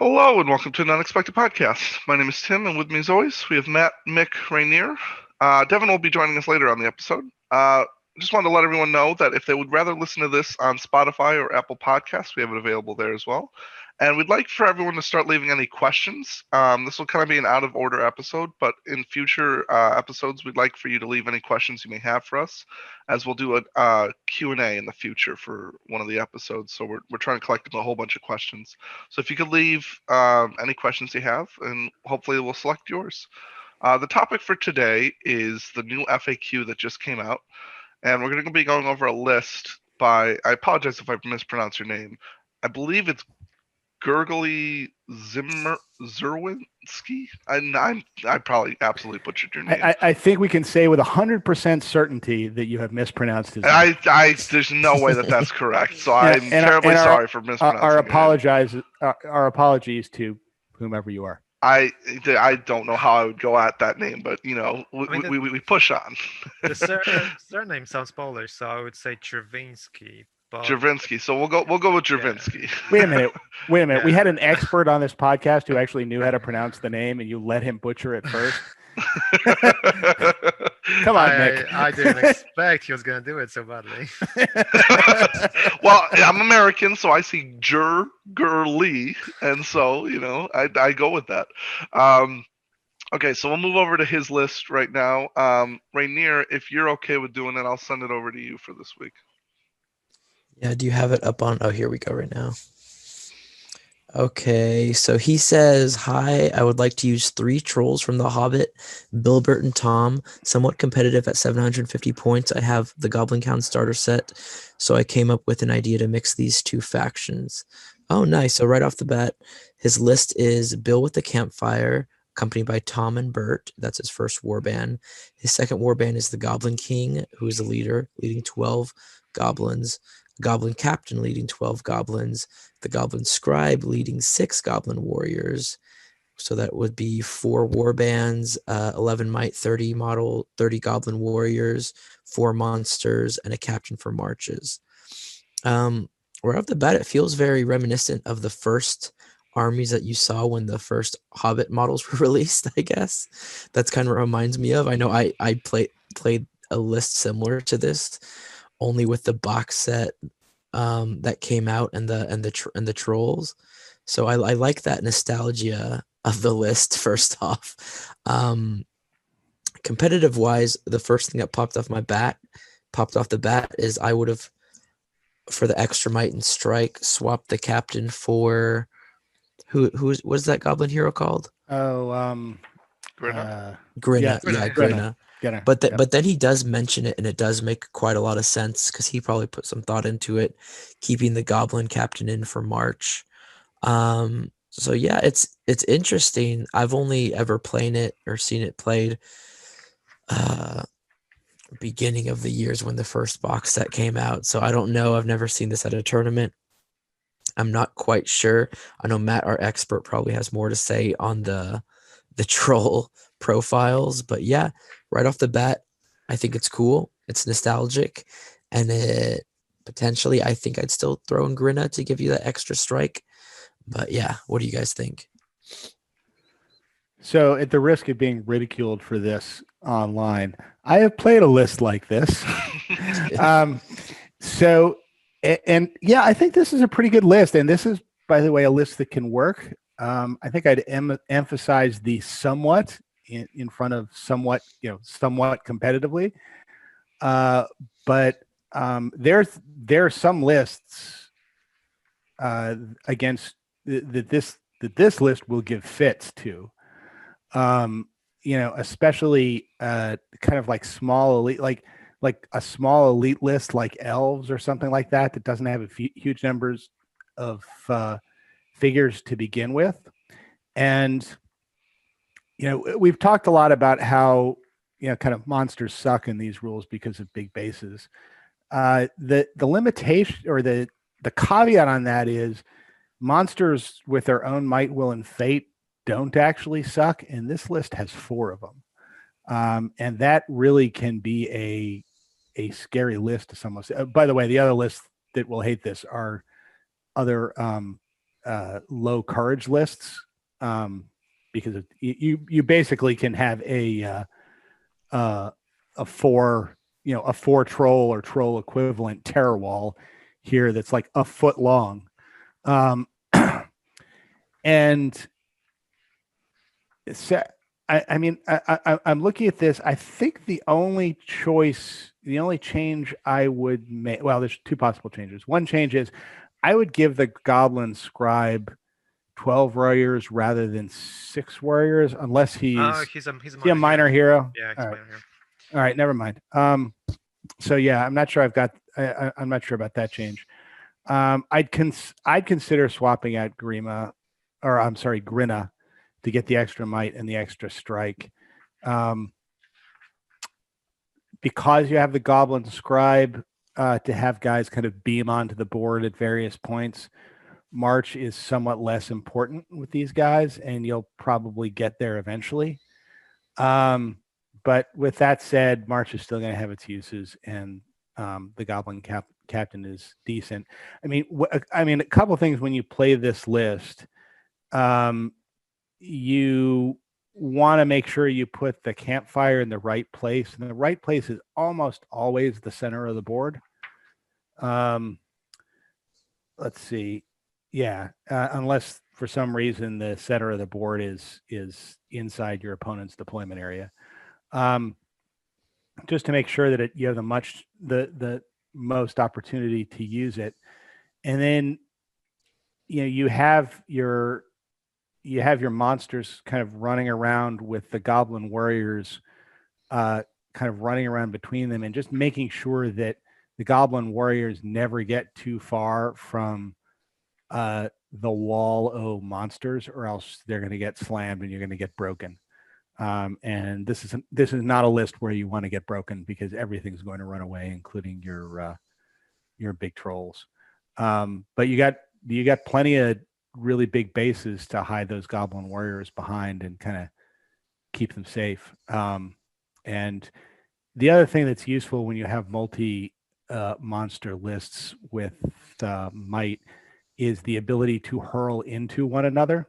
Hello and welcome to an unexpected podcast. My name is Tim, and with me as always, we have Matt, Mick, Rainier. Devin will be joining us later on the episode. Just wanted to let everyone know that if they would rather listen to this on Spotify or Apple Podcasts, we have it available there as well. And we'd like for everyone to start leaving any questions. This will kind of be an out of order episode, but in future episodes, we'd like for you to leave any questions you may have for us, as we'll do a Q&A in the future for one of the episodes. So we're trying to collect a whole bunch of questions. So if you could leave any questions you have, and hopefully we'll select yours. The topic for today is the new FAQ that just came out. And we're going to be going over a list by, I apologize if I mispronounce your name. I believe it's Gurgly Zerwinski. I probably absolutely butchered your name. I think we can say with 100% certainty that you have mispronounced his name. There's no way that that's correct. So I'm terribly sorry for mispronouncing our apologies to whomever you are. I don't know how I would go at that name, but we push on. The surname sounds Polish, so I would say Czerwiński. Czerwiński. So we'll go with Czerwiński. Yeah. Wait a minute. Yeah. We had an expert on this podcast who actually knew how to pronounce the name, and you let him butcher it first. Come on, Nick. I didn't expect he was going to do it so badly. Well, I'm American, so I see Gurly, and so I go with that. Okay, so we'll move over to his list right now. Rainier, if you're okay with doing it, I'll send it over to you for this week. Yeah, do you have it up on? Oh, here we go right now. Okay, so he says, hi, I would like to use 3 trolls from The Hobbit, Bilbert and Tom, somewhat competitive at 750 points. I have the Goblin Count starter set, so I came up with an idea to mix these 2 factions. Oh, nice. So right off the bat, his list is Bill with the Campfire, accompanied by Tom and Bert. That's his first warband. His second warband is the Goblin King, who is the leader, leading 12 goblins. Goblin Captain leading 12 goblins, the Goblin Scribe leading 6 Goblin Warriors. So that would be 4 warbands, 11 Might, 30 model, 30 Goblin Warriors, 4 monsters, and a captain for marches. Right off the bat, it feels very reminiscent of the first armies that you saw when the first Hobbit models were released, I guess. That's kind of reminds me of. I know I played a list similar to this, only with the box set that came out and the trolls. So I like that nostalgia of the list. First off, competitive wise, the first thing that popped off the bat is I would have, for the extra might and strike, swapped the captain for what's that goblin hero called? Grinna. Grinna. Yeah, Grinna. But then he does mention it, and it does make quite a lot of sense because he probably put some thought into it, keeping the Goblin Captain in for March. So yeah, it's interesting. I've only ever played it or seen it played beginning of the years when the first box set came out. So I don't know. I've never seen this at a tournament. I'm not quite sure. I know Matt, our expert, probably has more to say on the troll profiles, but yeah, right off the bat, I think it's cool. It's nostalgic, and it potentially, I think I'd still throw in Grinna to give you that extra strike. But yeah, what do you guys think? So, at the risk of being ridiculed for this online, I have played a list like this. And yeah, I think this is a pretty good list, and this is, by the way, a list that can work. I think I'd emphasize the somewhat in front of somewhat competitively. But there are some lists against that this list will give fits to. Especially kind of like small elite, like a small elite list like elves or something like that doesn't have huge numbers of figures to begin with. And we've talked a lot about how kind of monsters suck in these rules because of big bases. The limitation or the caveat on that is monsters with their own might, will, and fate don't actually suck, and this list has 4 of them. And that really can be a scary list to someone. By the way, the other lists that will hate this are other low courage lists, because you basically can have a 4 a 4 troll or troll equivalent terror wall here that's like a foot long, and so I'm looking at this. I think the only change I would make, well, there's 2 possible changes. One change is I would give the Goblin Scribe 12 warriors rather than 6 warriors, unless he's a minor hero. Yeah, he's All a right. minor hero. All right, never mind. So yeah, I'm not sure I'm not sure about that change. I'd consider swapping out Grima, or I'm sorry, Grinna, to get the extra might and the extra strike. Because you have the Goblin Scribe to have guys kind of beam onto the board at various points, March is somewhat less important with these guys, and you'll probably get there eventually. But with that said, March is still going to have its uses, and the Goblin Captain is decent. I mean, a couple things when you play this list. You want to make sure you put the campfire in the right place, and the right place is almost always the center of the board. Let's see. Yeah, unless for some reason the center of the board is inside your opponent's deployment area. Just to make sure that you have the most opportunity to use it. And then you have your monsters kind of running around with the Goblin Warriors kind of running around between them, and just making sure that the Goblin Warriors never get too far from the wall of monsters, or else they're going to get slammed and you're going to get broken. And this is not a list where you want to get broken, because everything's going to run away, including your big trolls. But you got plenty of really big bases to hide those Goblin Warriors behind and kind of keep them safe. And the other thing that's useful when you have multi monster lists with might is the ability to hurl into one another.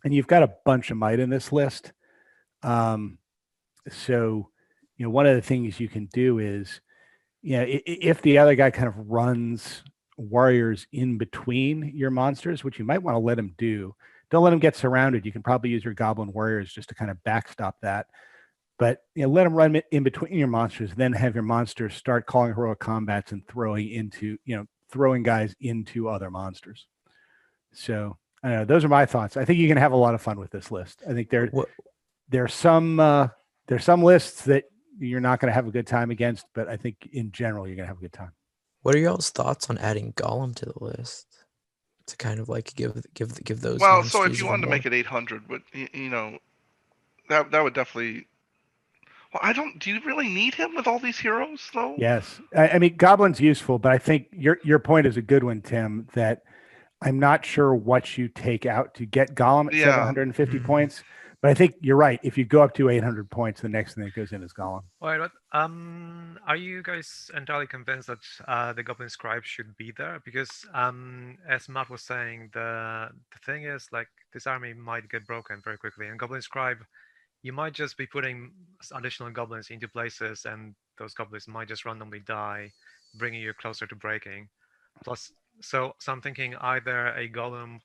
And you've got a bunch of might in this list. So, one of the things you can do is, if the other guy kind of runs warriors in between your monsters, which you might want to let him do, don't let him get surrounded. You can probably use your Goblin Warriors just to kind of backstop that. But let him run in between your monsters, then have your monsters start calling heroic combats and throwing guys into other monsters. So I don't know. Those are my thoughts. I think you can have a lot of fun with this list. I think there's some lists that you're not going to have a good time against, but I think in general you're going to have a good time. What are y'all's thoughts on adding Gollum to the list to kind of like give those? Well, so if you wanted to make it 800, but that would definitely. Well, do you really need him with all these heroes, though? Yes. I mean, Goblin's useful, but I think your point is a good one, Tim, that I'm not sure what you take out to get Gollum at 750 points. But I think you're right. If you go up to 800 points, the next thing that goes in is Gollum. Wait, what? Are you guys entirely convinced that the Goblin Scribe should be there? Because as Matt was saying, the thing is, like, this army might get broken very quickly, and Goblin Scribe, you might just be putting additional goblins into places, and those goblins might just randomly die, bringing you closer to breaking. Plus, so I'm thinking either a Golem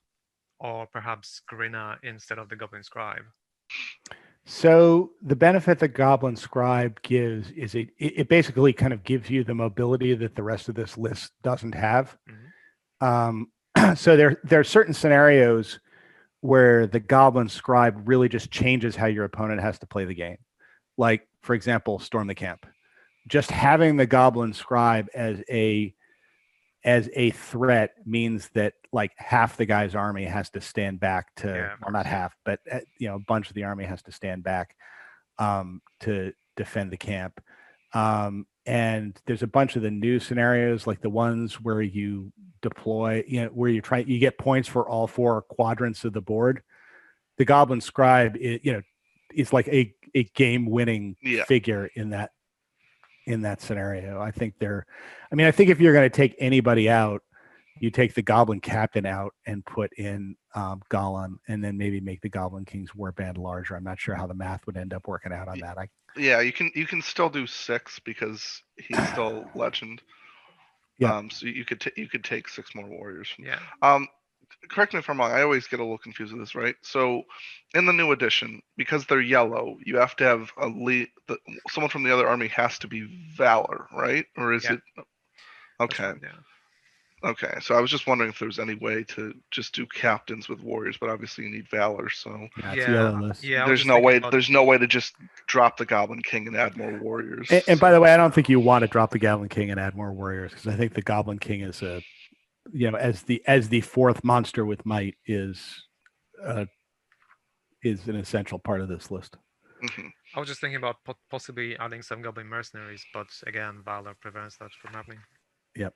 or perhaps Grinna instead of the Goblin Scribe. So the benefit that Goblin Scribe gives is it basically kind of gives you the mobility that the rest of this list doesn't have. Mm-hmm. So there are certain scenarios where the Goblin Scribe really just changes how your opponent has to play the game. Like, for example, Storm the Camp. Just having the Goblin Scribe as a threat means that like half the guy's army has to stand back well, not half, but a bunch of the army has to stand back to defend the camp. And there's a bunch of the new scenarios, like the ones where you deploy, where you get points for all 4 quadrants of the board. The Goblin Scribe is like a game-winning figure in that scenario. I think if you're going to take anybody out, you take the Goblin Captain out and put in Gollum, and then maybe make the Goblin King's warband larger. I'm not sure how the math would end up working out on that. Yeah, you can still do 6 because he's still legend. Yeah. So you could take 6 more warriors. Yeah. Correct me if I'm wrong. I always get a little confused with this, right? So, in the new edition, because they're yellow, you have to have someone from the other army has to be Valor, right? Or is it? Okay. Right, yeah. Okay. So I was just wondering if there's any way to just do captains with warriors, but obviously you need Valor. So it's yellow list. Yeah, there's no way. There's no way to just drop the Goblin King and add more warriors. And by the way, I don't think you want to drop the Goblin King and add more warriors, because I think the Goblin King is as the fourth monster with might is an essential part of this list. Mm-hmm. I was just thinking about possibly adding some Goblin mercenaries, but again, Valor prevents that from happening. Yep.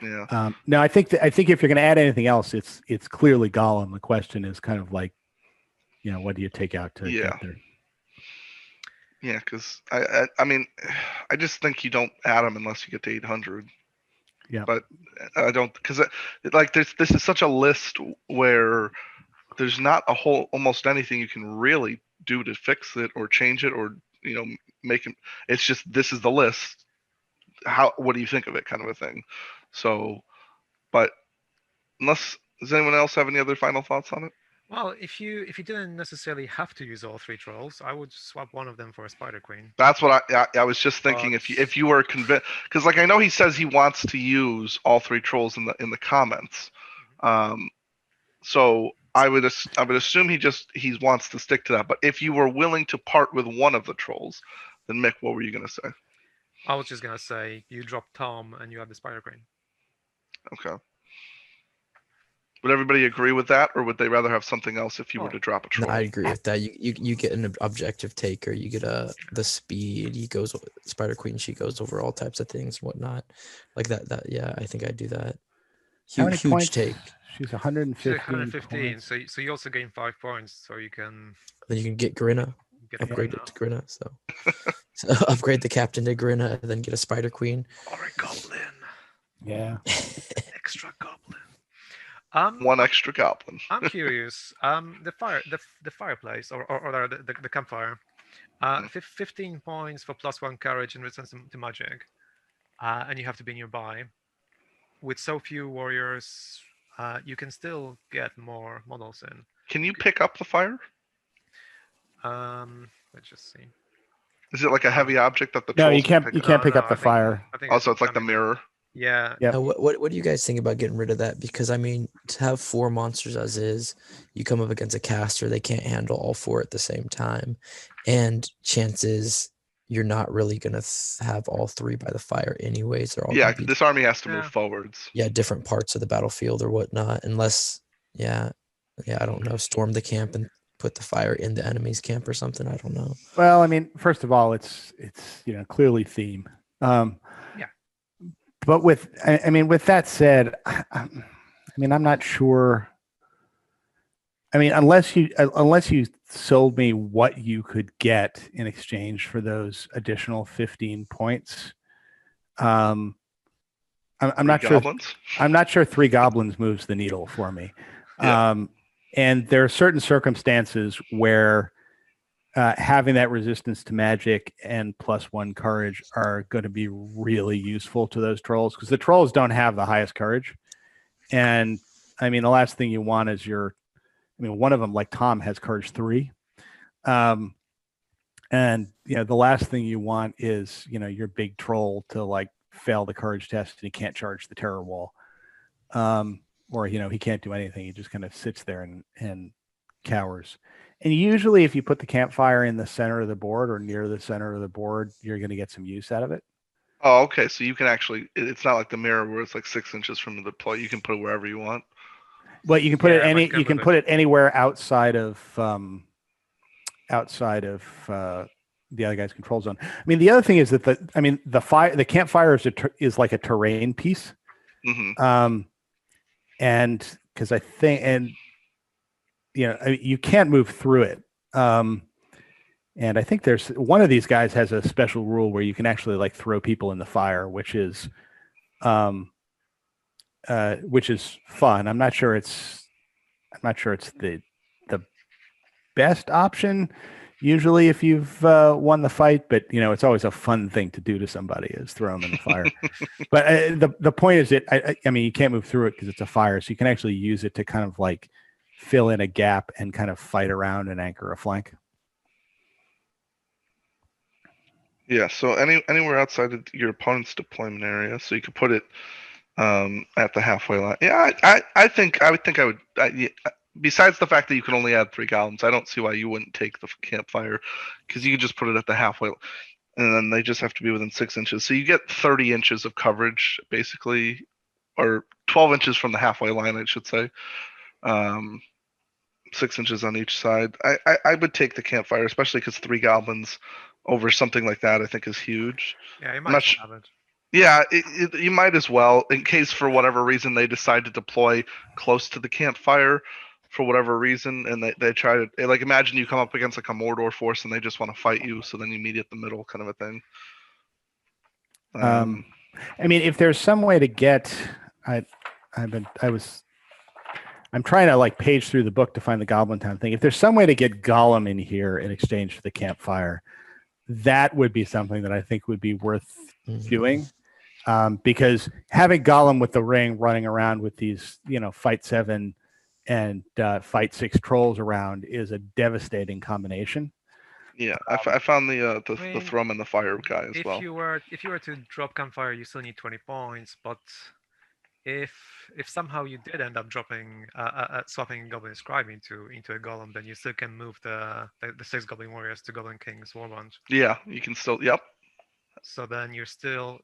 Yeah. No, I think if you're going to add anything else, it's clearly Gollum. The question is kind of like, what do you take out to get there? Yeah, because I mean, I just think you don't add them unless you get to 800. Yeah. But I don't, because this is such a list where there's not almost anything you can really do to fix it or change it or make it. It's just, this is the list. What do you think of it, kind of a thing. So, but does anyone else have any other final thoughts on it? Well, if you didn't necessarily have to use all 3 trolls, I would swap one of them for a Spider Queen. That's what I was just thinking. If you were convinced, because I know he says he wants to use all 3 trolls in the comments. So I would assume he wants to stick to that. But if you were willing to part with one of the trolls, then Mick, what were you gonna say? I was just gonna say you drop Tom and you have the Spider Queen. Okay. Would everybody agree with that, or would they rather have something else if you were to drop a troll? No, I agree with that. You get an objective taker, you get the speed. Spider Queen. She goes over all types of things, and whatnot, like that. Yeah, I think I'd do that. Huge points? take. She's 115. 115. So you also gain 5 points, so you can. Then you can get Grinna. Upgrade it to Grinna. So upgrade the captain to Grinna, and then get a Spider Queen or a Goblin. Yeah. Extra Goblin. One extra Goblin. I'm curious. The fireplace or the campfire. 15 points for +1 courage and resistance to magic, and you have to be nearby. With so few warriors, you can still get more models in. Can you pick up the fire? Let's just see. Is it like a heavy object that the No, trolls you can't. You can't pick up the I think- fire. I think Also, it's like the mirror. Yeah. Yep. What do you guys think about getting rid of that? Because I mean, to have 4 monsters as is, you come up against a caster, they can't handle all 4 at the same time, and chances you're not really gonna have all 3 by the fire anyways. They're all Yeah, gonna be, this army has to move forwards. different parts of the battlefield or whatnot, unless I don't know, storm the camp and put the fire in the enemy's camp or something. I don't know. Well, I mean, first of all, it's clearly theme. But with that said, I'm not sure. I mean, unless you sold me what you could get in exchange for those additional 15 points, I'm not sure. I'm not sure 3 goblins moves the needle for me. Yeah. And there are certain circumstances where having that resistance to magic and +1 courage are going to be really useful to those trolls, because the trolls don't have the highest courage. And I mean, the last thing you want is one of them, like Tom, has courage 3. And the last thing you want is, your big troll to like fail the courage test and he can't charge the terror wall. Or, he can't do anything. He just kind of sits there and cowers. And usually if you put the campfire in the center of the board or near the center of the board, you're going to get some use out of it. Oh, okay. So you can actually, it's not like the mirror where it's like 6 inches from the plate. You can put it wherever you want. But you can put it anywhere outside of the other guy's control zone. I mean, the other thing is that the campfire is like a terrain piece. Mm-hmm. And because I think, you can't move through it. And I think there's one of these guys has a special rule where you can actually like throw people in the fire, which is which is fun. I'm not sure it's the best option usually if you've won the fight, but it's always a fun thing to do to somebody is throw them in the fire. But the point is that I mean, you can't move through it because it's a fire, so you can actually use it to kind of like fill in a gap and kind of fight around and anchor a flank. Yeah, so anywhere outside of your opponent's deployment area, so you could put it at the halfway line. Yeah, I think I would. Besides the fact that you can only add 3 golems, I don't see why you wouldn't take the campfire, because you can just put it at the halfway, and then they just have to be within 6 inches. So you get 30 inches of coverage, basically, or 12 inches from the halfway line, I should say. 6 inches on each side. I would take the campfire, especially because 3 goblins over something like that, I think, is huge. Yeah, you might have it. Yeah, you might as well, in case for whatever reason they decide to deploy close to the campfire for whatever reason, and they try to, like, imagine you come up against like a Mordor force and they just want to fight you, so then you meet at the middle, kind of a thing. I mean, if there's some way to get, I'm trying to like page through the book to find the Goblin Town thing. If there's some way to get Gollum in here in exchange for the campfire, that would be something that I think would be worth doing. Because having Gollum with the ring running around with these, fight 7 and fight 6 trolls around is a devastating combination. Yeah, I found the throw 'em in the fire guy as well. If you were to drop campfire, you still need 20 points, but if somehow you did end up dropping swapping Goblin Scribe into a Golem, then you still can move the 6 Goblin Warriors to Goblin King's Warband. Yeah, you can still. Yep. So then you're still.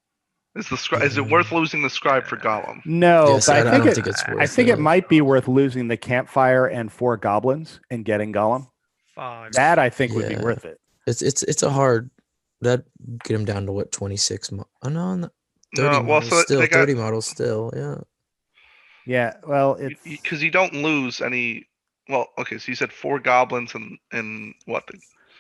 Is it worth losing the scribe for Gollum? No, Yes, but I don't think it's worth I think it. it might be worth losing the campfire and 4 goblins and getting Gollum. 5. That I think would be Yeah. worth it. It's a hard that get him down to what 26. Oh no, 30 No, well, models so still they got- 30 models still. Yeah. Yeah, well, it's Because you don't lose any. Well, okay, so you said 4 goblins and what?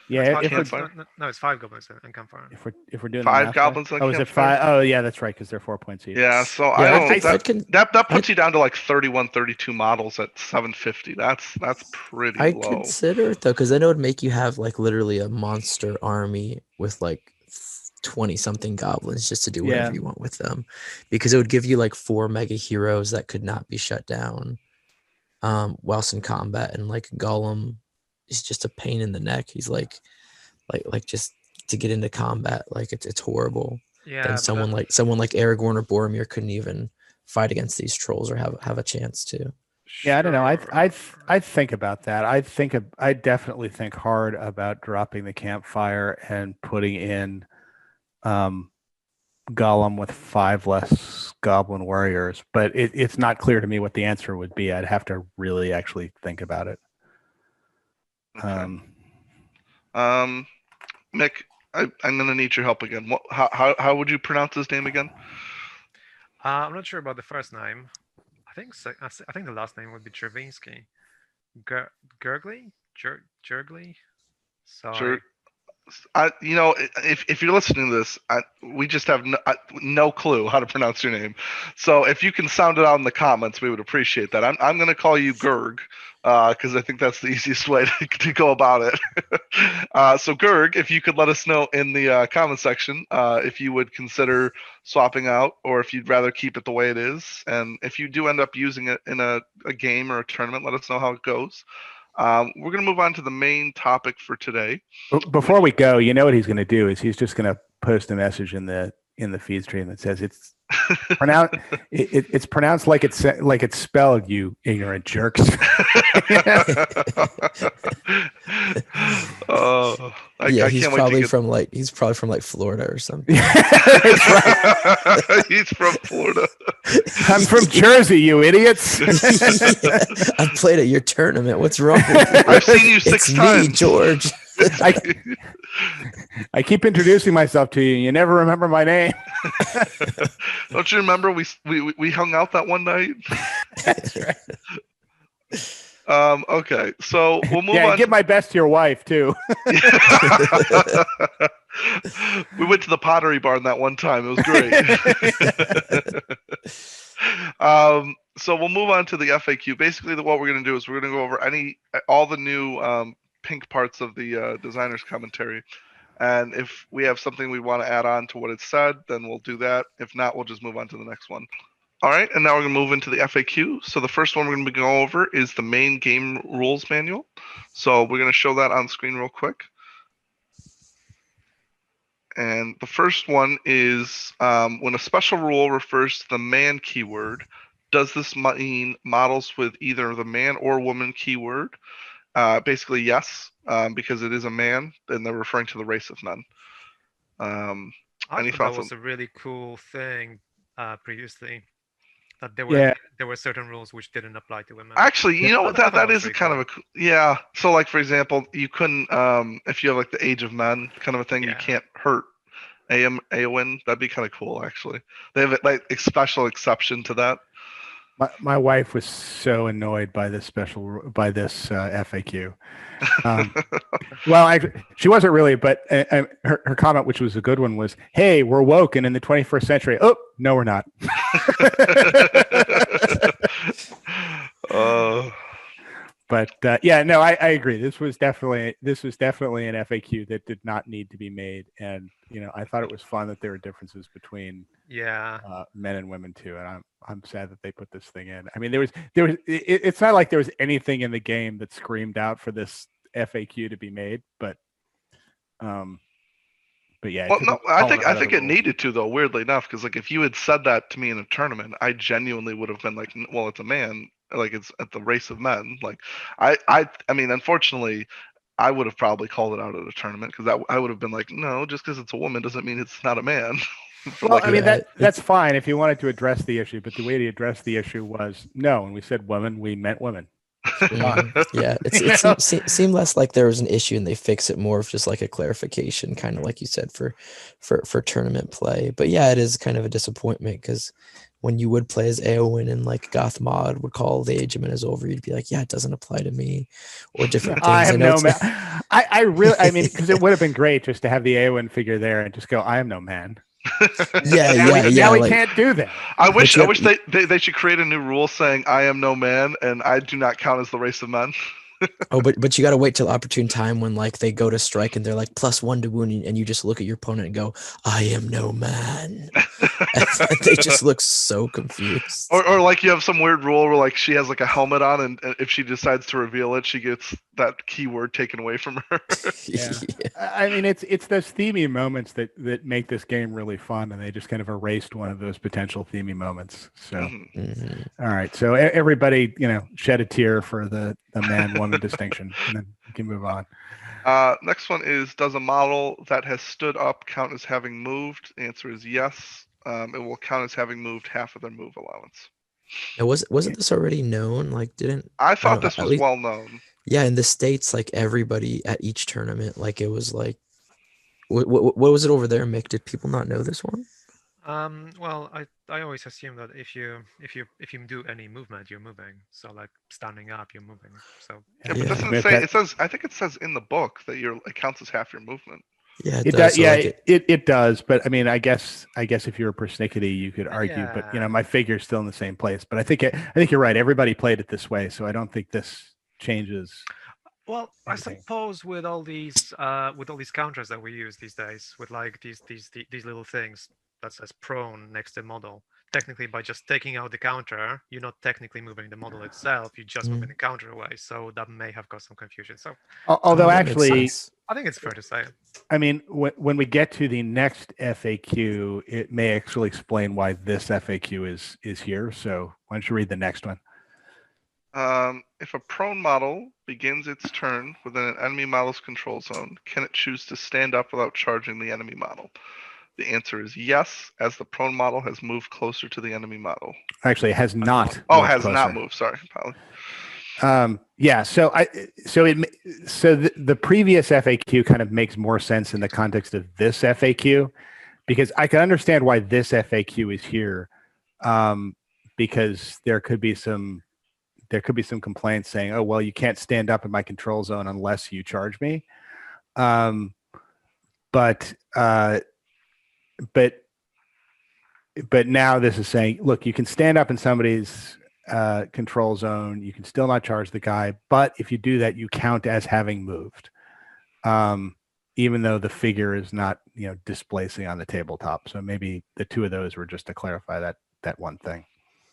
yeah. No, it's 5 Goblins and campfire. If we're doing 5 the math goblins right. and Oh, is it campfire? 5? Oh, yeah, that's right, because they're 4 points each. Yeah, so Yeah, I I don't. can- That puts you down to like 31, 32 models at 750. That's pretty I low. consider it though, because then it would make you have like literally a monster army with like 20 something goblins just to do whatever Yeah. you want with them, because it would give you like 4 mega heroes that could not be shut down whilst in combat, and like Gollum is just a pain in the neck. He's like just to get into combat, like it's horrible. Yeah. Then but someone like Aragorn or Boromir couldn't even fight against these trolls or have a chance to. Yeah, I don't know. I'd sure. think about that. I definitely think hard about dropping the campfire and putting in Gollum with 5 less goblin warriors. But it's not clear to me what the answer would be. I'd have to really actually think about it. Okay. Mick, I'm gonna need your help again. How would you pronounce his name again? I'm not sure about the first name. I think the last name would be Chervinsky. Gurgley? Jurgley? Sorry. If you're listening to this, we just have no clue how to pronounce your name. So if you can sound it out in the comments, we would appreciate that. I'm going to call you Gurg because I think that's the easiest way to go about it. So Gurg, if you could let us know in the comment section if you would consider swapping out or if you'd rather keep it the way it is. And if you do end up using it in a game or a tournament, let us know how it goes. We're going to move on to the main topic for today. Before we go, you know what he's going to do is he's just going to post a message in the feed stream that says it's pronounced it's pronounced like it's spelled, you ignorant jerks. Yeah, he's can't probably wait from like Florida or something. He's from Florida. I'm from Jersey, you idiots. I played at your tournament. What's wrong with you? I've seen you 6 It's times. me, George. I keep introducing myself to you. You never remember my name. Don't you remember we hung out that one night? That's right. Okay, so we'll move Yeah, on. give my best to your wife too. We went to the Pottery Barn that one time. It was great. So we'll move on to the FAQ. Basically, what we're going to do is we're going to go over all the new pink parts of the designer's commentary. And if we have something we want to add on to what it said, then we'll do that. If not, we'll just move on to the next one. All right, and now we're going to move into the FAQ. So the first one we're going to be going over is the main game rules manual. So we're going to show that on screen real quick. And the first one is when a special rule refers to the man keyword, does this mean models with either the man or woman keyword? Basically, yes, because it is a man, and they're referring to the race of men. I Any thought that thoughts was a really cool thing previously. That there were certain rules which didn't apply to women. Actually, you know I thought that was is pretty kind cool. of yeah. So like for example, you couldn't if you have like the age of men kind of a thing, you Yeah. can't hurt Aowen. That'd be kind of cool actually. They have like a special exception to that. My wife was so annoyed by this FAQ. Well, she wasn't really, but her comment, which was a good one, was, "Hey, we're woke and in the 21st century." Oh, no, we're not. But yeah, no, I agree. This was definitely an FAQ that did not need to be made, and I thought it was fun that there were differences between men and women too, and I'm sad that they put this thing in. I mean, there was it's not like there was anything in the game that screamed out for this FAQ to be made, but yeah. Well, no, I think it needed to though. Weirdly enough, because like if you had said that to me in a tournament, I genuinely would have been like, well, it's a man, like it's at the race of men. Like, I mean, unfortunately, I would have probably called it out at a tournament because I would have been like, no, just because it's a woman doesn't mean it's not a man. Well, like, I mean that's fine if you wanted to address the issue, but the way to address the issue was no. When we said women, we meant women. Yeah, it seemed less like there was an issue and they fix it, more of just like a clarification, kind of like you said for tournament play. But yeah, it is kind of a disappointment because when you would play as Eowyn and like Goth Mod would call the age of men is over, you'd be like, yeah, it doesn't apply to me, or different things. I have no man. I really, I mean, because it would have been great just to have the Eowyn figure there and just go, I am no man. Now we can't do that. I wish they should create a new rule saying I am no man and I do not count as the race of men. Oh, but you got to wait till opportune time when like they go to strike and they're like +1 to wound, and you just look at your opponent and go, I am no man. And they just look so confused. Or like you have some weird rule where like she has like a helmet on, and if she decides to reveal it, she gets that keyword taken away from her. Yeah. I mean, it's those themey moments that make this game really fun, and they just kind of erased one of those potential themey moments. So, all right. So everybody, shed a tear for the man-woman distinction, and then we can move on. Next one is, does a model that has stood up count as having moved? The answer is yes. It will count as having moved half of their move allowance. Now, wasn't this already known? Like, I thought this was well known. Yeah, in the States, like everybody at each tournament, like it was like, what was it over there, Mick? Did people not know this one? Well, I always assume that if you do any movement, you're moving. So like standing up, you're moving. So yeah, but doesn't it say? It says. I think it says in the book that it counts as half your movement. Yeah, it does. Yeah, it does. But I mean, I guess if you were persnickety, you could argue. Yeah. But my figure's still in the same place. But I think you're right. Everybody played it this way, so I don't think this changes. Well, anything. I suppose with all these counters that we use these days, with like these little things that says prone next to model, technically by just taking out the counter, you're not technically moving the model itself, you're just moving the counter away. So that may have caused some confusion. So although actually, I think it's fair to say. I mean, when we get to the next FAQ, it may actually explain why this FAQ is here. So why don't you read the next one? If a prone model begins its turn within an enemy model's control zone, can it choose to stand up without charging the enemy model? The answer is yes, as the prone model has moved closer to the enemy model. Actually, it has not. Has not moved. Sorry, probably. Yeah. So the previous FAQ kind of makes more sense in the context of this FAQ, because I can understand why this FAQ is here, because there could be some complaints saying, oh, well, you can't stand up in my control zone unless you charge me. But but now this is saying, look, you can stand up in somebody's control zone. You can still not charge the guy, but if you do that, you count as having moved, even though the figure is not, displacing on the tabletop. So maybe the two of those were just to clarify that one thing.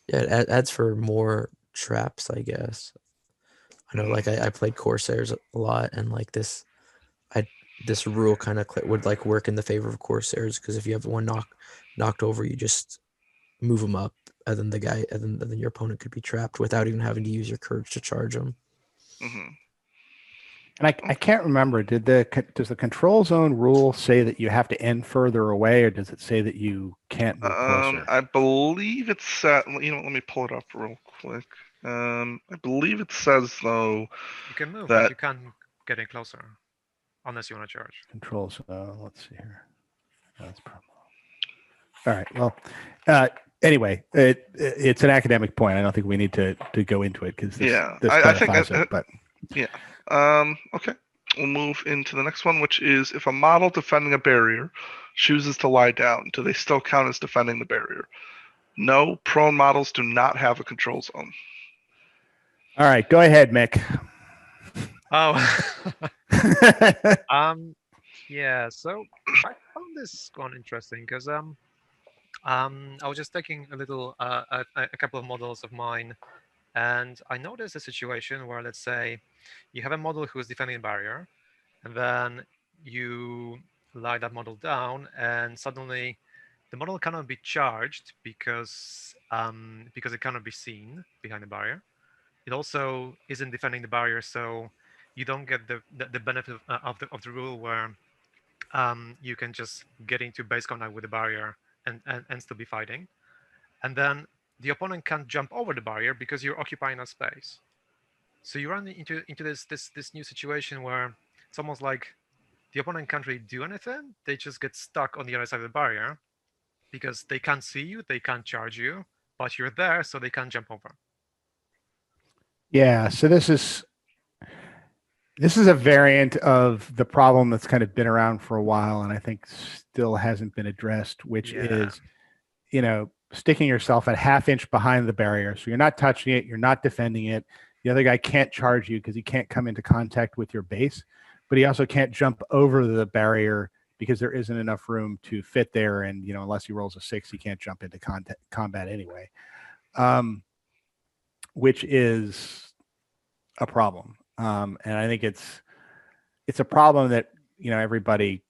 Yeah, it adds for more traps, I guess. I know, like I played Corsairs a lot, and like this rule kind of would like work in the favor of Corsairs, because if you have one knocked over, you just move them up, and then then your opponent could be trapped without even having to use your courage to charge them. Mm-hmm. And I can't remember. Does the control zone rule say that you have to end further away, or does it say that you can't move closer? I believe it's let me pull it up real quick. I believe it says though You can move, that but you can't get in closer unless you want to charge. Control zone. Let's see here. That's probably. All right. Well, anyway, it's an academic point. I don't think we need to go into it because this I think clarifies it. But okay. We'll move into the next one, which is if a model defending a barrier chooses to lie down, do they still count as defending the barrier? No, prone models do not have a control zone. All right, go ahead, Mick. Oh, yeah. So I found this one interesting because I was just taking a little a couple of models of mine, and I noticed a situation where, let's say, you have a model who is defending a barrier, and then you lie that model down, and suddenly the model cannot be charged because it cannot be seen behind the barrier. It also isn't defending the barrier, so you don't get the benefit of the rule where you can just get into base contact with the barrier and still be fighting. And then the opponent can't jump over the barrier because you're occupying that space. So you run into this new situation where it's almost like the opponent can't really do anything. They just get stuck on the other side of the barrier because they can't see you, they can't charge you, but you're there, so they can't jump over. Yeah. So this is a variant of the problem that's kind of been around for a while, and I think still hasn't been addressed, which is, sticking yourself a half inch behind the barrier. So you're not touching it, you're not defending it. The other guy can't charge you because he can't come into contact with your base, but he also can't jump over the barrier because there isn't enough room to fit there. And, unless he rolls a 6, he can't jump into combat anyway, which is a problem. And I think it's a problem that, everybody,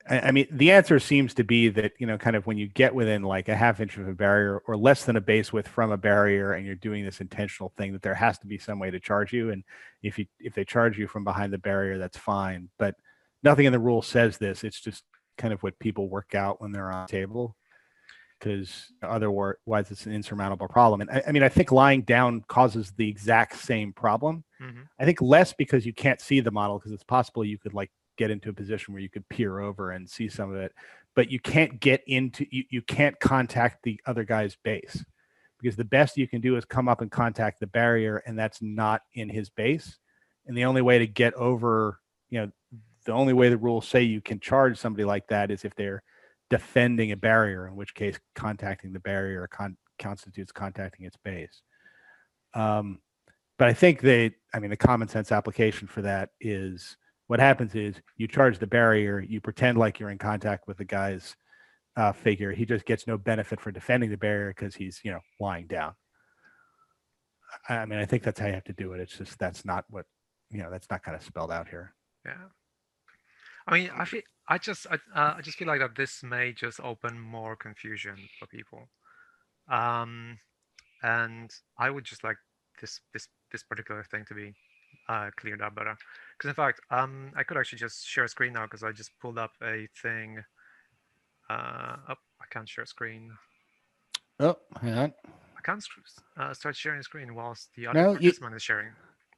I mean, the answer seems to be that, kind of when you get within like a half inch of a barrier or less than a base width from a barrier, and you're doing this intentional thing, that there has to be some way to charge you. And if they charge you from behind the barrier, that's fine. But nothing in the rule says this. It's just kind of what people work out when they're on the table, because otherwise it's an insurmountable problem. And I mean, I think lying down causes the exact same problem. Mm-hmm. I think less because you can't see the model, because it's possible you could like get into a position where you could peer over and see some of it, but you can't get into, you can't contact the other guy's base, because the best you can do is come up and contact the barrier, and that's not in his base. And the only way to get over, the only way the rules say you can charge somebody like that is if they're defending a barrier, in which case contacting the barrier constitutes contacting its base. But I think the common sense application for that is, what happens is you charge the barrier, you pretend like you're in contact with the guy's figure. He just gets no benefit for defending the barrier because he's, lying down. I mean, I think that's how you have to do it. It's just that's not what, that's not kind of spelled out here. Yeah. I mean, I just feel like that this may just open more confusion for people, and I would just like this particular thing to be cleared up better. Because in fact, I could actually just share a screen now because I just pulled up a thing. I can't share screen. Oh, hang on. I can't start sharing screen whilst the other participant is sharing.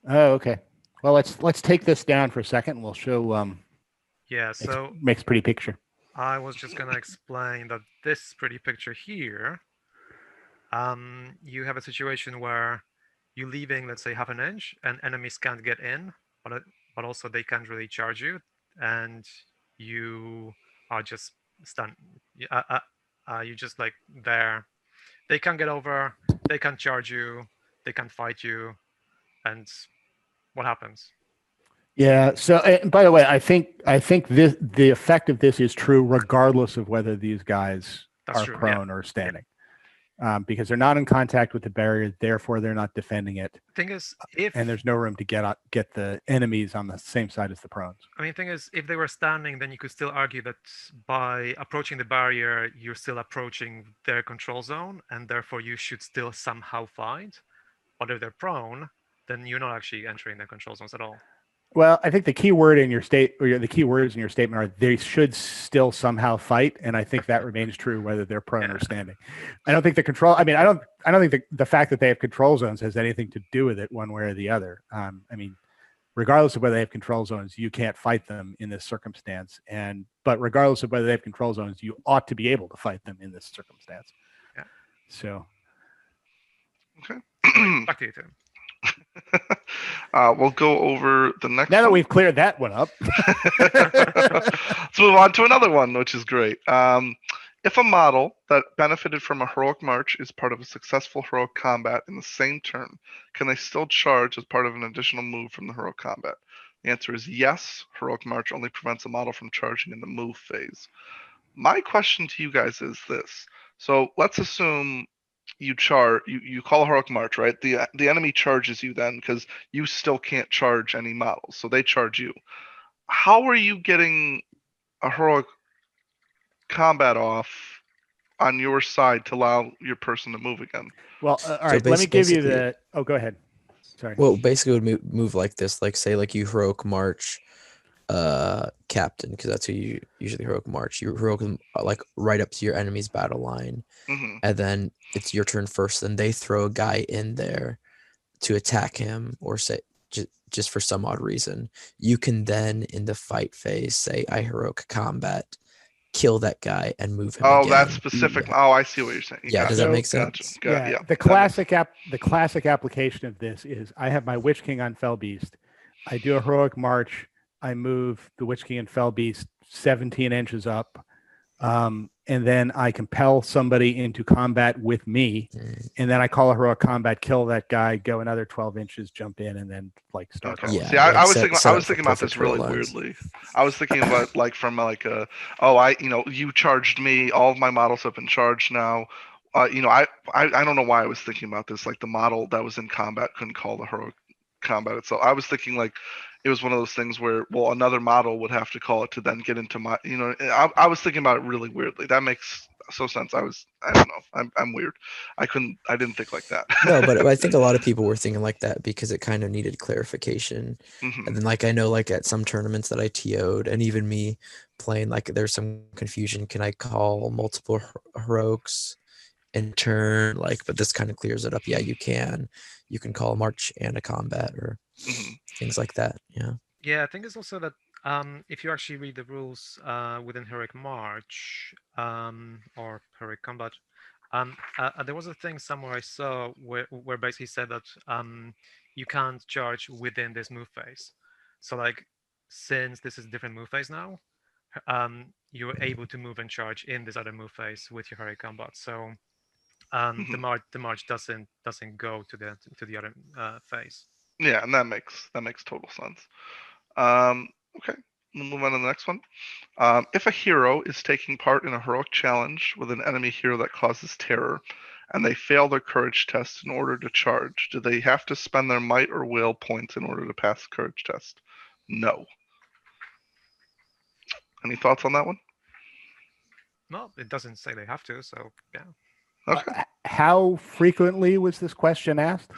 Oh, okay. Well, let's take this down for a second. We'll show. Yeah. So makes pretty picture. I was just gonna explain that this pretty picture here. You have a situation where you're leaving, let's say, half an inch, and enemies can't get in, but also they can't really charge you, and you are just stunned. You just like there. They can get over. They can charge you. They can fight you. And what happens? Yeah. So, and by the way, I think the effect of this is true regardless of whether these guys That's are true. Yeah. prone or standing, because they're not in contact with the barrier, therefore they're not defending it, Thing is, if and there's no room to get the enemies on the same side as the prones. I mean, thing is, if they were standing, then you could still argue that by approaching the barrier, you're still approaching their control zone, and therefore you should still somehow fight. But if they're prone, then you're not actually entering their control zones at all. Well, I think the key word in your the key words in your statement are they should still somehow fight, and I think that remains true whether they're prone or standing. I don't think the control. I mean, I don't think the fact that they have control zones has anything to do with it one way or the other. I mean, regardless of whether they have control zones, you can't fight them in this circumstance, but regardless of whether they have control zones, you ought to be able to fight them in this circumstance. Yeah. So. Okay. Back to you, Tim. We'll go over the next Now that one. we've cleared that one up. Let's move on to another one, which is great. If a model that benefited from a heroic march is part of a successful heroic combat in the same turn, can they still charge as part of an additional move from the heroic combat? The answer is yes. Heroic march only prevents a model from charging in the move phase. My question to you guys is this. So let's assume you call a heroic march, right? The enemy charges you then because you still can't charge any models, so they charge you. How are you getting a heroic combat off on your side to allow your person to move again? Well, all right. Let me give you the. Oh, go ahead. Sorry. Well, basically, it would move like this. Like, say, like you heroic march, captain, because that's who you usually heroic march. You heroic like right up to your enemy's battle line, and then it's your turn first. Then they throw a guy in there to attack him, or say just for some odd reason. You can then in the fight phase say, "I heroic combat." Kill that guy and move him. Oh, again. that's specific. Oh, I see what you're saying. Yeah, does that make sense? Gotcha. Yeah. The classic application of this is I have my Witch King on Fell Beast. I do a heroic march. I move the Witch King and Fell Beast 17 inches up. And then I compel somebody into combat with me, and then I call a heroic combat, kill that guy, go another 12 inches, jump in, and then like start. Okay. Yeah, See, I was like thinking about this really weirdly. I was thinking about like from like you charged me, all of my models have been charged now. I don't know why I was thinking about this. Like the model that was in combat couldn't call the heroic combat itself. I was thinking like it was one of those things where, well, another model would have to call it to then get into my, I was thinking about it really weirdly. That makes so sense. I don't know. I'm weird. I didn't think like that. No, but I think a lot of people were thinking like that because it kind of needed clarification. And then like, I know like at some tournaments that I TO'd and even me playing, like there's some confusion. Can I call multiple heroics in turn? Like, but this kind of clears it up. Yeah, you can call a march and a combat or things like that. Yeah. Yeah, I think it's also that if you actually read the rules within Heroic March or Heroic Combat, there was a thing somewhere I saw where basically said that you can't charge within this move phase. So like, since this is a different move phase now, you're able to move and charge in this other move phase with your Heroic Combat. So the march doesn't go to the other phase. Yeah, and that makes total sense. Okay, we'll move on to the next one. If a hero is taking part in a heroic challenge with an enemy hero that causes terror, and they fail their courage test in order to charge, do they have to spend their might or will points in order to pass the courage test? No. Any thoughts on that one? No, it doesn't say they have to, so yeah. Okay. How frequently was this question asked?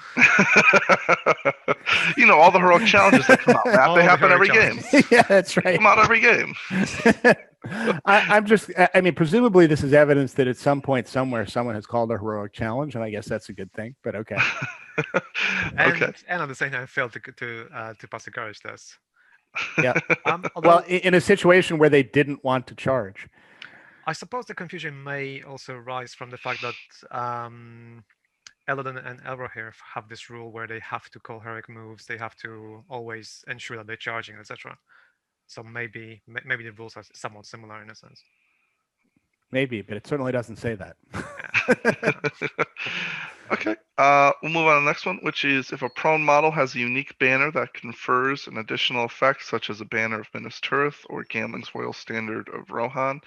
All the heroic challenges that come out, Matt, they happen every game. Yeah, that's right. Come out every game. I mean, presumably this is evidence that at some point somewhere someone has called a heroic challenge, and I guess that's a good thing, but okay. Okay. And at the same time failed to pass the courage test. Yeah. Well, in a situation where they didn't want to charge. I suppose the confusion may also rise from the fact that Eladon and Elrohir have this rule where they have to call heroic moves. They have to always ensure that they're charging, etc. So maybe the rules are somewhat similar in a sense. Maybe, but it certainly doesn't say that. Okay. We'll move on to the next one, which is if a prone model has a unique banner that confers an additional effect, such as a banner of Minas Tirith or Gambling's Royal Standard of Rohan,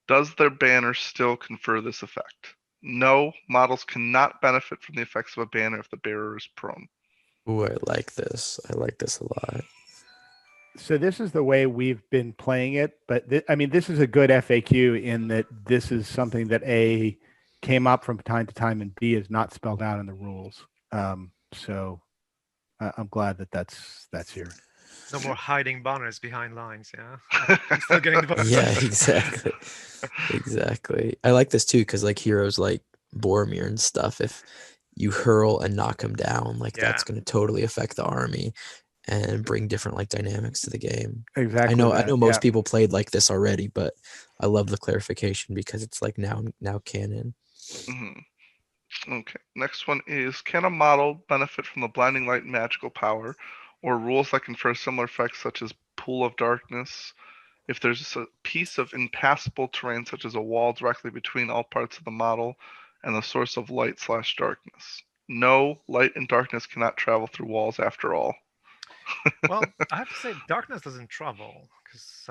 does their banner still confer this effect? No, models cannot benefit from the effects of a banner if the bearer is prone. Ooh, I like this. I like this a lot. So this is the way we've been playing it, but I mean, this is a good FAQ in that this is something that A came up from time to time, and B is not spelled out in the rules. So I'm glad that that's here. No more hiding banners behind lines, yeah? I'm still getting the bonus. Yeah, exactly. Exactly. I like this too because like heroes like Boromir and stuff, if you hurl and knock him down, like that's Yeah. going to totally affect the army and bring different like dynamics to the game. Exactly. I know that, most yeah. people played like this already, but I love the clarification because it's like now canon. Mhm. Okay. Next one is can a model benefit from the blinding light magical power or rules that confer similar effects such as pool of darkness if there's a piece of impassable terrain such as a wall directly between all parts of the model and the source of light/darkness? No, light and darkness cannot travel through walls after all. Well, I have to say, darkness doesn't travel, because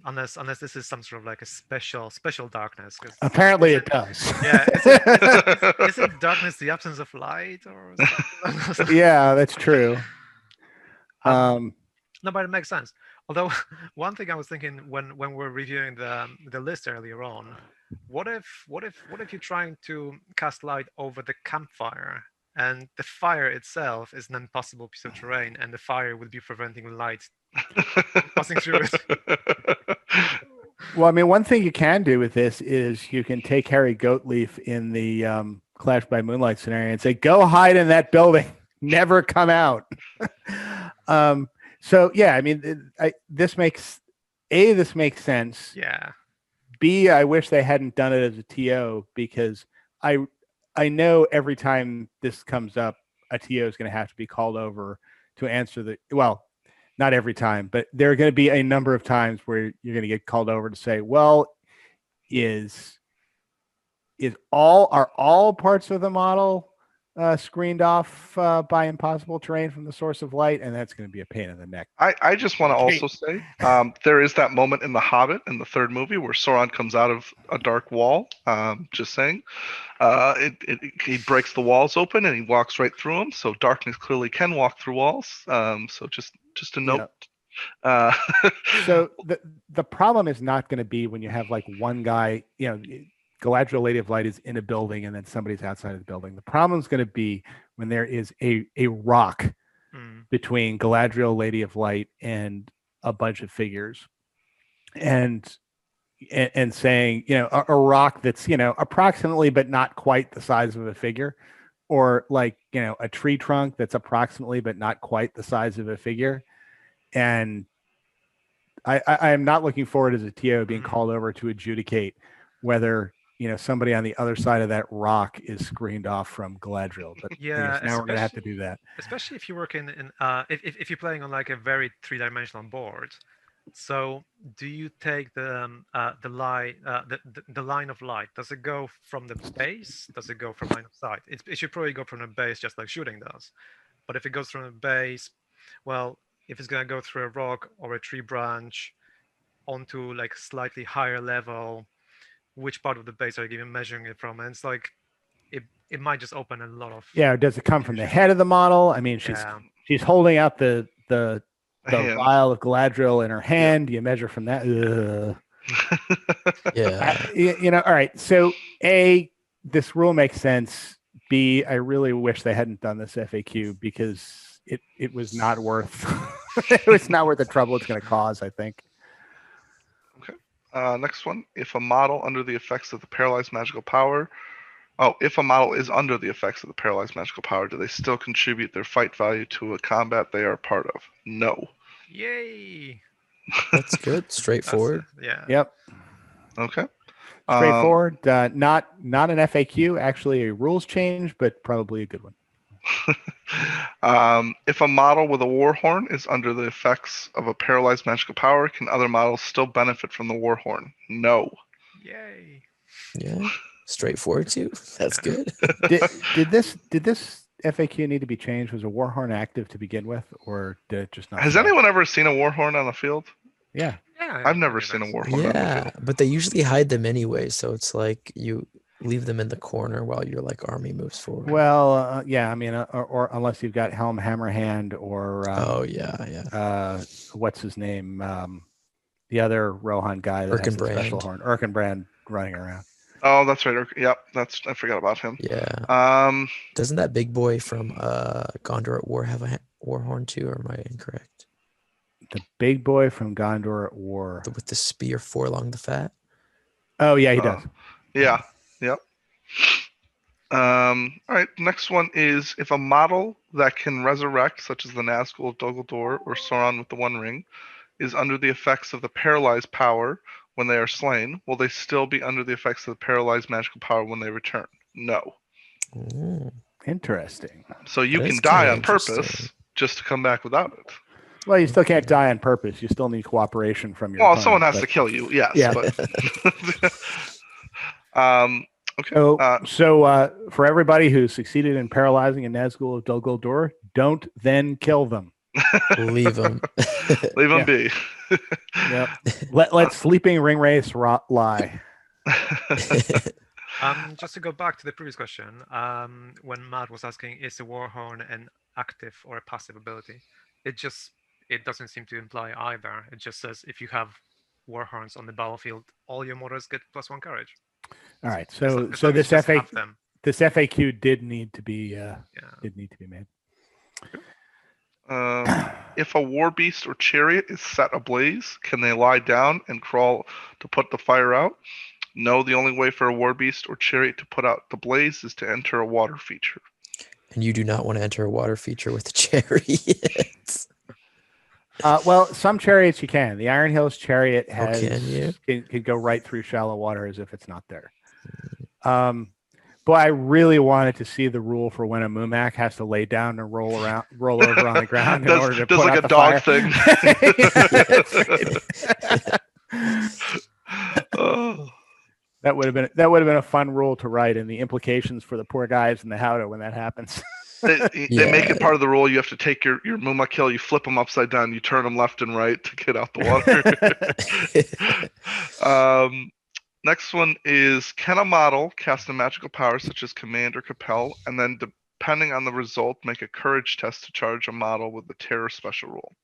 unless this is some sort of like a special darkness. 'Cause Apparently is it does. Yeah, isn't darkness the absence of light or something? Yeah, that's true. No, but it makes sense. Although one thing I was thinking when we're reviewing the list earlier on, what if you're trying to cast light over the campfire and the fire itself is an impossible piece of terrain and the fire would be preventing light passing through it? Well, I mean, one thing you can do with this is you can take Harry Goatleaf in the Clash by Moonlight scenario and say, "Go hide in that building, never come out." So yeah, I mean, this makes sense. Yeah. B, I wish they hadn't done it as a TO because I know every time this comes up, a TO is going to have to be called over to answer not every time, but there are going to be a number of times where you're going to get called over to say, well, are all parts of the model screened off by impossible terrain from the source of light? And that's going to be a pain in the neck. I just want to also say there is that moment in The Hobbit in the third movie where Sauron comes out of a dark wall. Just saying. He breaks the walls open and he walks right through them. So darkness clearly can walk through walls. So just a note. Yeah. So the problem is not going to be when you have like one guy, Galadriel Lady of Light is in a building and then somebody's outside of the building. The problem is going to be when there is a rock between Galadriel Lady of Light and a bunch of figures, and saying, a rock that's, approximately but not quite the size of a figure, or like, a tree trunk that's approximately but not quite the size of a figure. And I am not looking forward as a TO being called over to adjudicate whether somebody on the other side of that rock is screened off from Galadriel. But yeah, now we're going to have to do that. Especially if you work in if you're playing on like a very three-dimensional board. So do you take the line the line of light? Does it go from the base? Does it go from line of sight? It should probably go from the base, just like shooting does. But if it goes from the base, well, if it's gonna go through a rock or a tree branch onto like slightly higher level, which part of the base are you even measuring it from? And it's like it might just open a lot of does it come from the head of the model? I mean, she's holding out the vial of Galadriel in her hand. You measure from that. Yeah. All right. So A, this rule makes sense. B, I really wish they hadn't done this FAQ because it was not worth it was not worth the trouble it's going to cause, I think. Okay. Next one. If a model under the effects of the paralyzed magical power if a model is under the effects of the paralyzed magical power, do they still contribute their fight value to a combat they are a part of? No. Yay! That's good. Straightforward. Yeah. Yep. Okay. Straightforward. Not an FAQ, actually a rules change, but probably a good one. If a model with a war horn is under the effects of a paralyzed magical power, can other models still benefit from the war horn? No. Yay. Yeah, straightforward too. That's good. Did this FAQ need to be changed? Was a Warhorn active to begin with, or did it just not? Has select? anyone ever seen a Warhorn on the field? Yeah. Yeah, I've I never do seen a that. Warhorn on the Yeah, field. but they usually hide them anyway, so it's like you leave them in the corner while your like army moves forward. Well, yeah. I mean, or unless you've got Helm Hammerhand or Oh yeah. what's his name? The other Rohan guy that has the special Erkenbrand. horn, Erkenbrand, running around. Oh, that's right. Yep, I forgot about him. Yeah. Doesn't that big boy from Gondor at War have a war horn too, or am I incorrect? The big boy from Gondor at War. With the spear four along the fat? Oh yeah, he does. Yeah. Yep. All right. Next one is if a model that can resurrect, such as the Nazgul of Dol Guldur or Sauron with the One Ring, is under the effects of the paralyzed power when they are slain, will they still be under the effects of the paralyzed magical power when they return? No. Ooh. Interesting. So you That can is die kinda on purpose interesting. just to come back without it. Well, you still can't die on purpose. You still need cooperation from your. Well, opponent, someone has but- to kill you, yes. Yeah. But okay. So for everybody who succeeded in paralyzing a Nazgul of Dol Guldur, don't then kill them. Leave them. Leave them Yeah. be. Yep. Let sleeping ring race lie. Just to go back to the previous question, when Matt was asking, is a Warhorn an active or a passive ability? It doesn't seem to imply either. It just says if you have Warhorns on the battlefield, all your models get +1 courage. All right. As So long as so you this just have FAQ them. this FAQ did need to be Yeah. made. If a war beast or chariot is set ablaze, can they lie down and crawl to put the fire out? No, the only way for a war beast or chariot to put out the blaze is to enter a water feature. And you do not want to enter a water feature with the chariots. Well, some chariots you can. The Iron Hills chariot has can you? can go right through shallow water as if it's not there. But I really wanted to see the rule for when a Mumak has to lay down and roll over on the ground in order to Does put like out a the dog fire. thing. Oh. That would have been a fun rule to write, and the implications for the poor guys in the Howdah when that happens. They make it part of the rule. You have to take your Mumak kill, you flip them upside down, you turn them left and right to get out the water. Next one is, can a model cast a magical power such as Command or Compel, and then depending on the result, make a courage test to charge a model with the Terror special rule?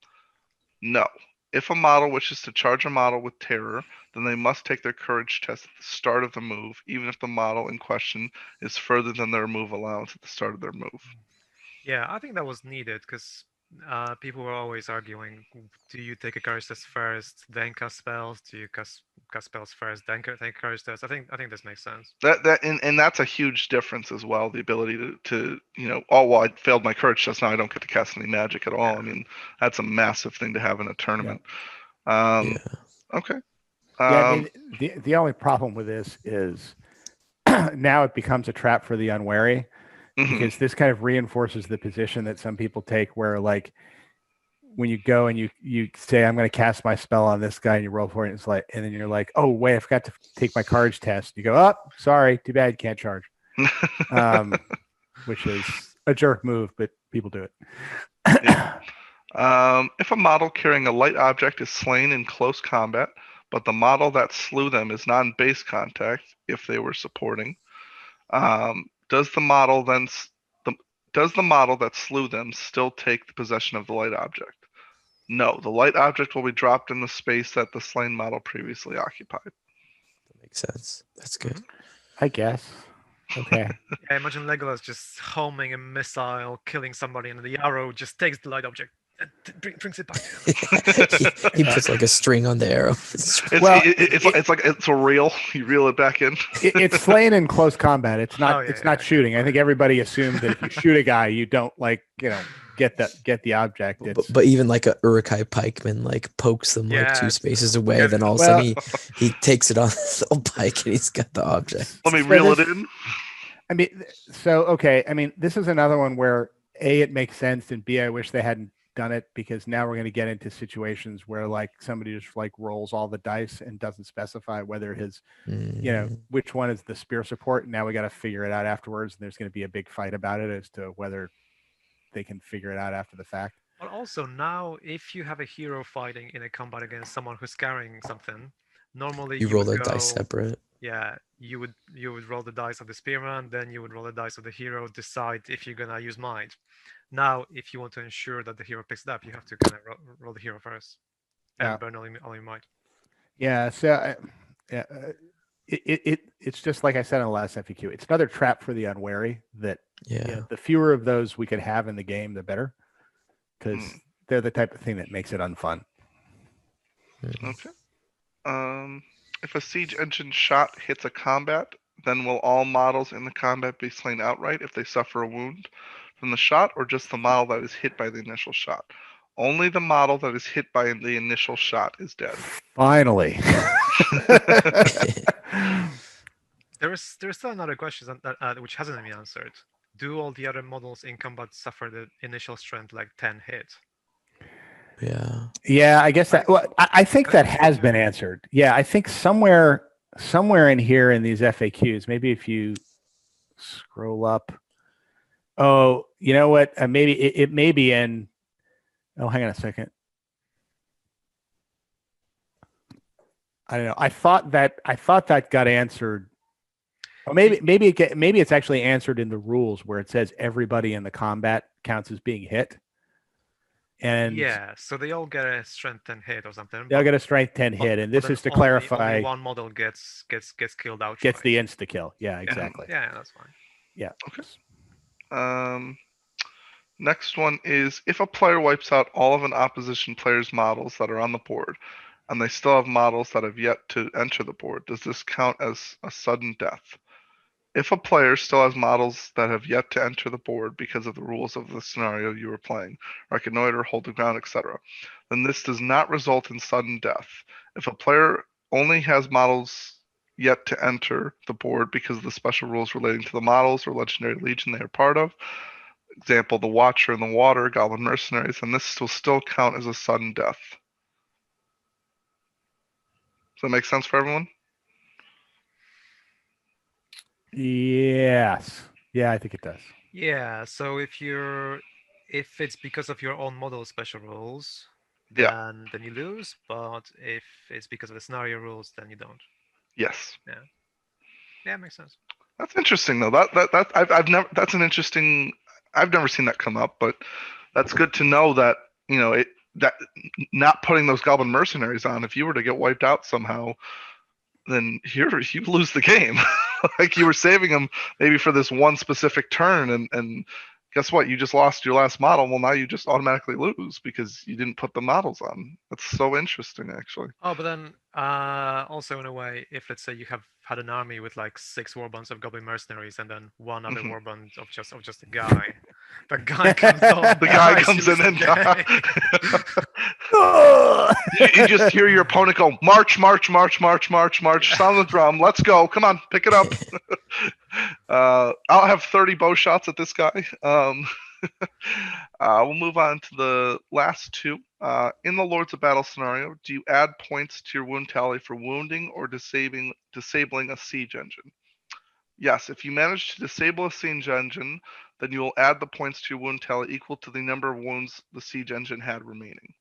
No. If a model wishes to charge a model with Terror, then they must take their courage test at the start of the move, even if the model in question is further than their move allowance at the start of their move. Yeah, I think that was needed because people were always arguing: do you take a courage test first, then cast spells? Do you cast spells first, then take a courage test? I think this makes sense. And that's a huge difference as well. The ability to oh well, I failed my courage test, now I don't get to cast any magic at all. I mean, that's a massive thing to have in a tournament. Yeah. Okay. I mean, the only problem with this is now it becomes a trap for the unwary. Because this kind of reinforces the position that some people take where, like, when you go and you say, I'm going to cast my spell on this guy, and you roll for it, and it's like, and then you're like, oh, wait, I forgot to take my courage test. You go, oh, sorry, too bad, you can't charge. Which is a jerk move, but people do it. Yeah. If a model carrying a light object is slain in close combat, but the model that slew them is not in base contact, if they were supporting, does the model that slew them still take the possession of the light object? No, the light object will be dropped in the space that the slain model previously occupied. That makes sense. That's good. I guess. Okay. Yeah, imagine Legolas just homing a missile, killing somebody, and the arrow just takes the light object and brings it back. he puts like a string on the arrow. It's a reel. You reel it back in. It's slain in close combat. It's not. Oh, it's not shooting. I think everybody assumes that if you shoot a guy, you don't get the object. But even like a Uruk-hai pikeman like pokes them like two spaces away, then all of a sudden he takes it on his little pike and he's got the object. Let me reel it in. I mean, so okay. I mean, this is another one where A, it makes sense, and B, I wish they hadn't done it, because now we're going to get into situations where like somebody just like rolls all the dice and doesn't specify whether his, which one is the spear support. And now we got to figure it out afterwards. And there's going to be a big fight about it as to whether they can figure it out after the fact. But also now, if you have a hero fighting in a combat against someone who's carrying something, normally You roll would the dice separate. Yeah, you would roll the dice of the spearman, then you would roll the dice of the hero, decide if you're gonna use might. Now, if you want to ensure that the hero picks it up, you have to kind of roll the hero first and burn all your might. Yeah. So, it's just like I said in the last FAQ. It's another trap for the unwary. That the fewer of those we could have in the game, the better, because they're the type of thing that makes it unfun. Okay. If a siege engine shot hits a combat, then will all models in the combat be slain outright if they suffer a wound from the shot, or just the model that is hit by the initial shot? Only the model that is hit by the initial shot is dead. Finally. There's still another question that which hasn't been answered. Do all the other models in combat suffer the initial strength like 10 hit? Yeah, I guess that. Well, I think that has been answered. Yeah, I think somewhere in here in these FAQs, maybe if you scroll up. Oh, you know what? Maybe it may be in. Oh, hang on a second. I don't know. I thought that got answered. Or maybe it's actually answered in the rules where it says everybody in the combat counts as being hit. And yeah, so they all get a strength 10 hit or something. They'll get a strength 10 hit, and this is to clarify. Only one model gets killed outright. Gets the insta kill. Yeah, exactly. Yeah, that's fine. Yeah. Okay. Next one is, if a player wipes out all of an opposition player's models that are on the board, and they still have models that have yet to enter the board, does this count as a sudden death? If a player still has models that have yet to enter the board because of the rules of the scenario you were playing, reconnoiter, hold the ground, etc., then this does not result in sudden death. If a player only has models yet to enter the board because of the special rules relating to the models or legendary legion they are part of, example, the Watcher in the Water, Goblin Mercenaries, then this will still count as a sudden death. Does that make sense for everyone? Yes. Yeah, I think it does. Yeah, so if it's because of your own model special rules, then you lose, but if it's because of the scenario rules, then you don't. Yes. Yeah, makes sense. That's interesting though. I've never seen that come up, but that's good to know that, that not putting those Goblin Mercenaries on, if you were to get wiped out somehow, then you lose the game. Like, you were saving them maybe for this one specific turn, and guess what? You just lost your last model. Well, now you just automatically lose because you didn't put the models on. That's so interesting, actually. Oh, but then also in a way, if let's say you have had an army with like 6 warbunds of Goblin Mercenaries and then one other warband of just a guy, the guy comes on. The guy comes in and dies. You just hear your opponent go, march, march, march, march, march, march, sound the drum, let's go, come on, pick it up. I'll have 30 bow shots at this guy. We'll move on to the last two. In the Lords of Battle scenario, do you add points to your wound tally for wounding or disabling a siege engine? Yes, if you manage to disable a siege engine, then you will add the points to your wound tally equal to the number of wounds the siege engine had remaining.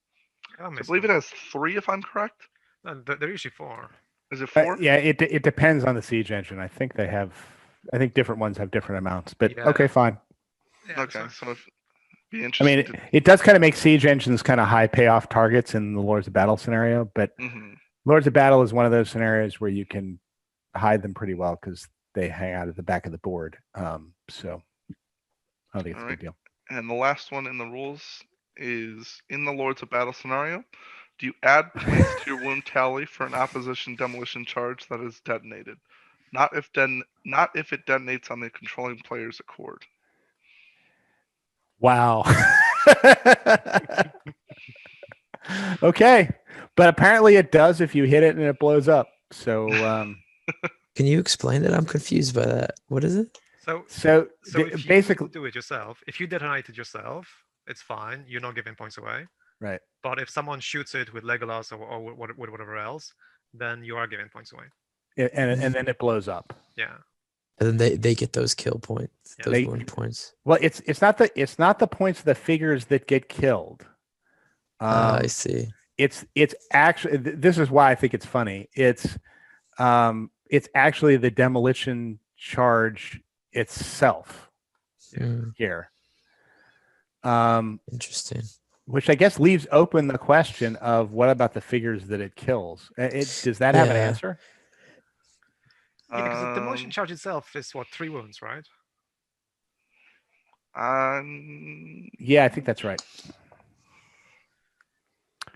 So I believe it has 3, if I'm correct. They're usually 4. Is it 4? Yeah, it depends on the siege engine. I think different ones have different amounts, but okay, fine. Yeah, okay, so be I interesting. mean, it does kind of make siege engines kind of high payoff targets in the Lords of Battle scenario, but Lords of Battle is one of those scenarios where you can hide them pretty well because they hang out at the back of the board. So I don't think it's a big deal. And the last one in the rules is, in the Lords of Battle scenario, do you add points to your wound tally for an opposition demolition charge that is detonated? Not if it detonates on the controlling player's accord. Wow. Okay, but apparently it does if you hit it and it blows up. So can you explain it? I'm confused by that. What is it? So if basically you do it yourself, if you detonate it yourself, it's fine. You're not giving points away. Right. But if someone shoots it with Legolas or whatever else, then you are giving points away. And then it blows up. Yeah. And then they get those kill points, Yeah. those wound points. Well, it's not the points of the figures that get killed. I see. It's actually, this is why I think it's funny. It's actually the demolition charge itself here. Interesting. Which I guess leaves open the question of what about the figures that it kills? Does that have an Yeah. answer? Yeah, because the demolition charge itself is what, 3 wounds, right? Yeah, I think that's right.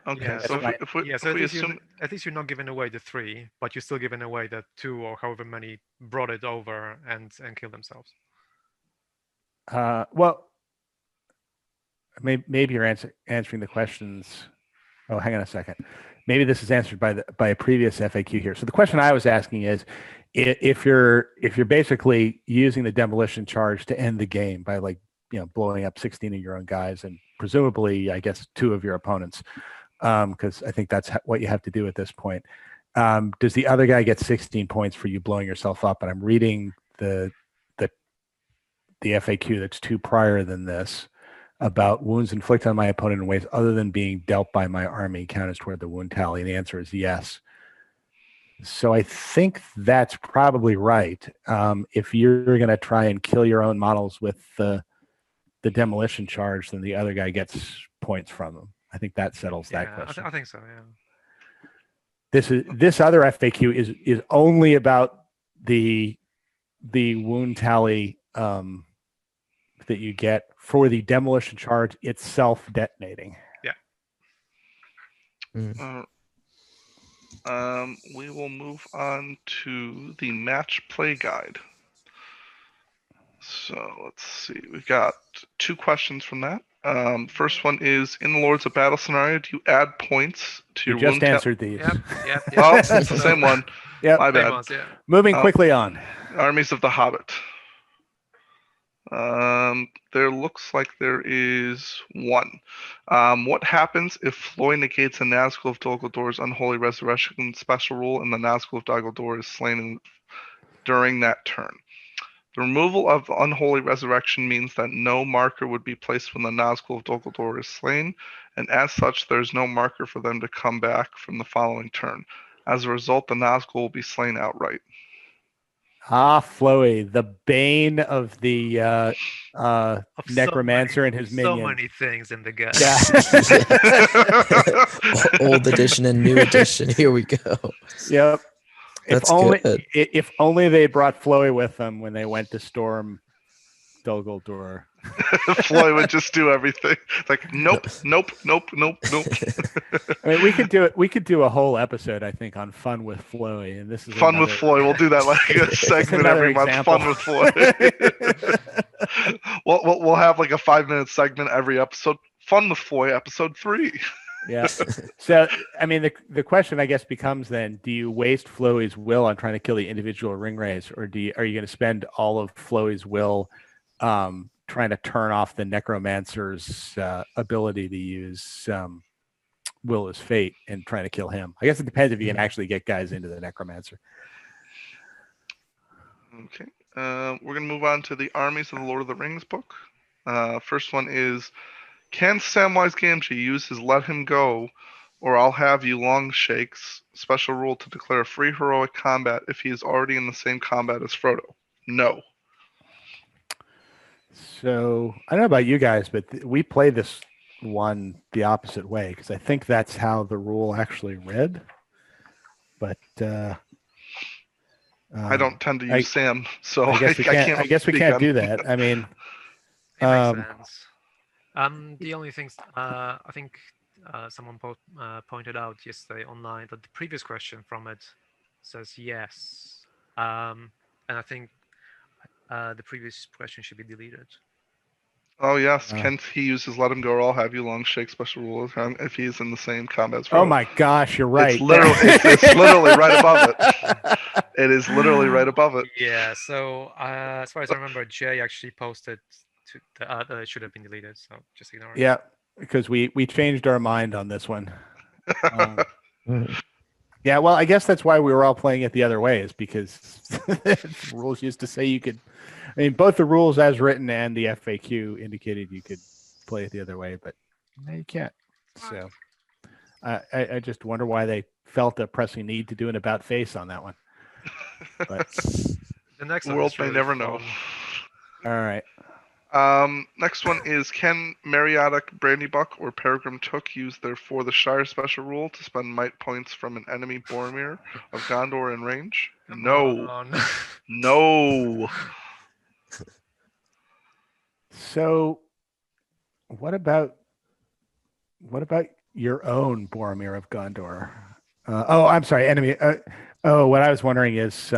Okay, Yeah, so right. if we at assume least you're not giving away the 3, but you're still giving away the 2 or however many brought it over and killed themselves. Well, maybe you're answering the questions. Oh, hang on a second. Maybe this is answered by a previous FAQ here. So the question I was asking is, if you're basically using the demolition charge to end the game by blowing up 16 of your own guys and presumably, I guess, 2 of your opponents, because I think that's what you have to do at this point. Does the other guy get 16 points for you blowing yourself up? And I'm reading the FAQ that's 2 prior than this, about wounds inflicted on my opponent in ways other than being dealt by my army counts toward the wound tally. And the answer is yes. So I think that's probably right. If you're going to try and kill your own models with the demolition charge, then the other guy gets points from them. I think that settles that question. I think so. Yeah. This other FAQ is only about the wound tally that you get for the demolition charge itself detonating. Yeah. We will move on to the match play guide. So let's see. We've got 2 questions from that. First one is, in the Lords of Battle scenario, do you add points to You your just wound answered these. Yep. Oh, it's the same one. Yep. My bad. Ones, yeah. Moving quickly on. Armies of the Hobbit. There looks like there is 1. What happens if Floy negates a Nazgul of Dol Guldur Unholy Resurrection special rule and the Nazgul of Dol Guldur is slain during that turn? The removal of Unholy Resurrection means that no marker would be placed when the Nazgul of Dol Guldur is slain, and as such, there is no marker for them to come back from the following turn. As a result, the Nazgul will be slain outright. Floey, the bane of the necromancer and his minions. So many things in the game. Yeah. Old edition and new edition. Here we go. Yep. That's good. If only they brought Floey with them when they went to storm Dol Guldur. Floy would just do everything. It's like, nope. I mean, we could do a whole episode, I think, on fun with Floey, and this is fun with Floy. We'll do that like a segment every month. example. Fun with Floy. we'll have like a 5-minute segment every episode. Fun with Floy, episode 3. Yeah. So, I mean, the question, I guess, becomes then: do you waste Floey's will on trying to kill the individual ringwraiths, or are you going to spend all of Floey's will trying to turn off the necromancer's ability to use will as fate and trying to kill him? I guess it depends if you can actually get guys into the necromancer. Okay. We're going to move on to the Armies of the Lord of the Rings book. First one is, can Samwise Gamgee use his Let Him Go or I'll Have You Long Shakes special rule to declare a free heroic combat if he is already in the same combat as Frodo? No. So I don't know about you guys, but we play this one the opposite way because I think that's how the rule actually read. But I don't tend to use Sam, so I guess we can't. I guess we can't do that. I mean, it makes sense. The only things I think someone pointed out yesterday online that the previous question from it says yes, and I think the previous question should be deleted. Oh yes, can he use his Let Him Go or I'll Have You Long Shake special rule if he's in the same combat as Frodo? Oh my gosh, you're right. It's literally right above it. It is literally right above it. Yeah. So as far as I remember, Jay actually posted it should have been deleted. So just ignore it. Yeah, because we changed our mind on this one. Yeah, well, I guess that's why we were all playing it the other way, is because the rules used to say you could. I mean, both the rules as written and the FAQ indicated you could play it the other way, but no, you can't. So I just wonder why they felt a pressing need to do an about face on that one. But The next The one world is may really never know. fun. all right. Next one is, can Mariotic, Brandybuck, or Peregrine Took use their For the Shire special rule to spend might points from an enemy Boromir of Gondor in range? No. On. No. So what about your own Boromir of Gondor? I'm sorry, enemy. What I was wondering is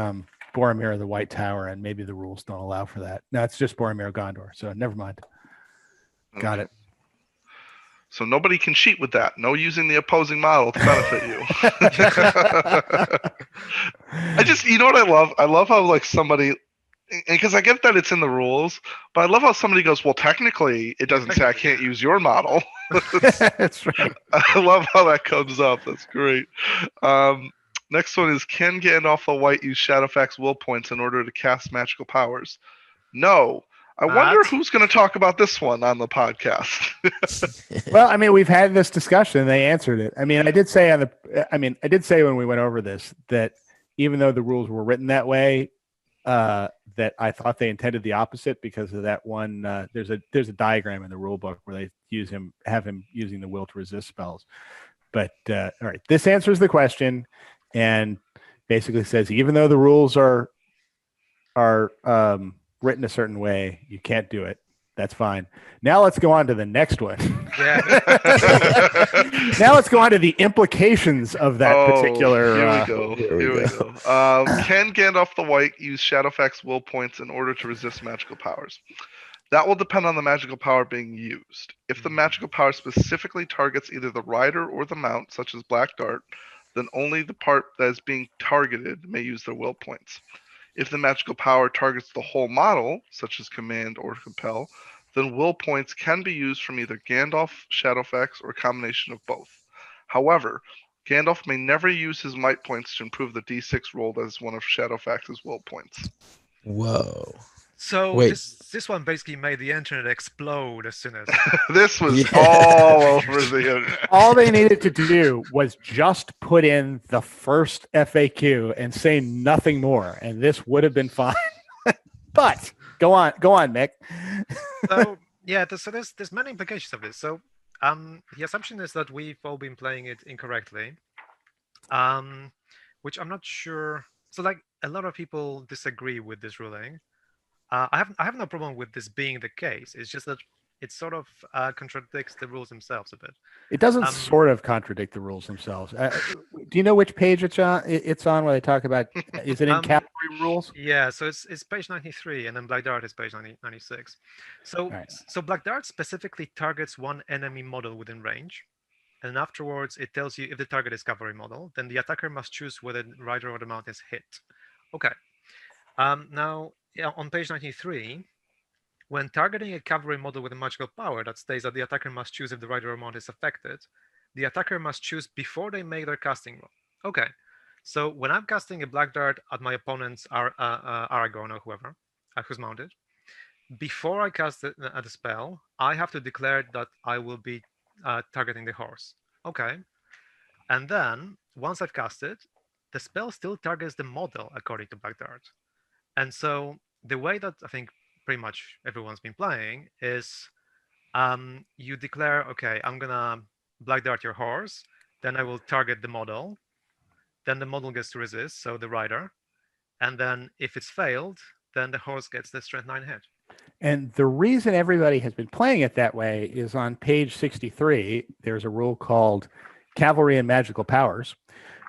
Boromir of the White Tower, and maybe the rules don't allow for that. No, it's just Boromir of Gondor, so never mind. Got it. So nobody can cheat with that. No using the opposing model to benefit you. I just, you know what I love? I love how like somebody, because I get that it's in the rules, but I love how somebody goes, well, technically it doesn't say I can't use your model. That's right. I love how that comes up. That's great. Next one is, can Gandalf the White use Shadowfax will points in order to cast magical powers? No. I wonder who's going to talk about this one on the podcast. Well, I mean, we've had this discussion. They answered it. I mean, I did say when we went over this that even though the rules were written that way, that I thought they intended the opposite because of that one. There's a diagram in the rule book where they have him using the will to resist spells. But all right, this answers the question, and basically says even though the rules are written a certain way, you can't do it. That's fine. Now let's go on to the next one. Yeah. Now let's go on to the implications of that particular. Here we go. Can Gandalf the White use Shadowfax will points in order to resist magical powers? That will depend on the magical power being used. If the magical power specifically targets either the rider or the mount, such as Black Dart, then only the part that is being targeted may use their will points. If the magical power targets the whole model, such as Command or Compel, then will points can be used from either Gandalf, Shadowfax, or a combination of both. However, Gandalf may never use his might points to improve the d6 rolled as one of Shadowfax's will points. Whoa. So Wait. this one basically made the internet explode as soon as. This was all over the internet. All they needed to do was just put in the first FAQ and say nothing more, and this would have been fine. But go on, Mick. So yeah, so there's many implications of this. So the assumption is that we've all been playing it incorrectly, which I'm not sure. So like a lot of people disagree with this ruling. I have no problem with this being the case. It's just that it sort of contradicts the rules themselves a bit. It doesn't sort of contradict the rules themselves. Do you know which page it's on where they talk about? Is it in cavalry rules? Yeah, so it's page 93, and then Black Dart is page 96. So Right. so Black Dart specifically targets one enemy model within range, and afterwards it tells you if the target is cavalry model, then the attacker must choose whether the rider or the mount is hit. Okay. Now on page 93. When targeting a cavalry model with a magical power that states that the attacker must choose if the rider or mount is affected, the attacker must choose before they make their casting roll. Okay, so when I'm casting a Black Dart at my opponent's Aragorn or whoever, who's mounted, before I cast the spell, I have to declare that I will be targeting the horse. Okay, and then once I've cast it, the spell still targets the model according to Black Dart. And so the way that I think pretty much everyone's been playing is you declare, okay, I'm gonna Black Dart your horse, then I will target the model, then the model gets to resist, so the rider, and then if it's failed, then the horse gets the strength 9 hit. And the reason everybody has been playing it that way is on page 63, there's a rule called Cavalry and Magical Powers,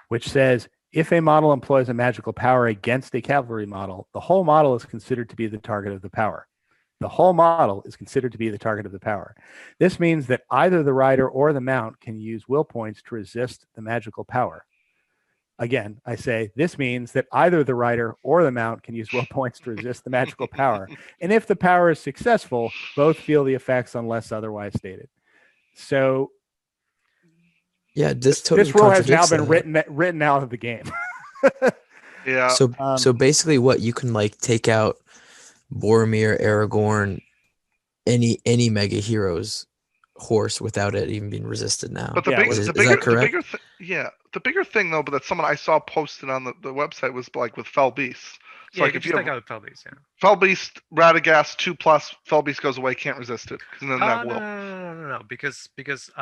which says if a model employs a magical power against a cavalry model, the whole model is considered to be the target of the power. The whole model is considered to be the target of the power. This means that either the rider or the mount can use will points to resist the magical power. Again, I say this means that either the rider or the mount can use will points to resist the magical power. And if the power is successful, both feel the effects unless otherwise stated. So Yeah, this totally rule has now contradicts been that. written out of the game. Yeah. So basically, what you can like take out Boromir, Aragorn, any mega heroes horse without it even being resisted now. But the Yeah, big, is the that bigger, correct? the bigger thing though, but that someone I saw posted on the website was like with Fell Beasts. So Yeah, like you if can you just take have out Felbies, yeah. Fell Beast, Radagast 2+, Fell Beast goes away, can't resist it, and then that No, will. no, because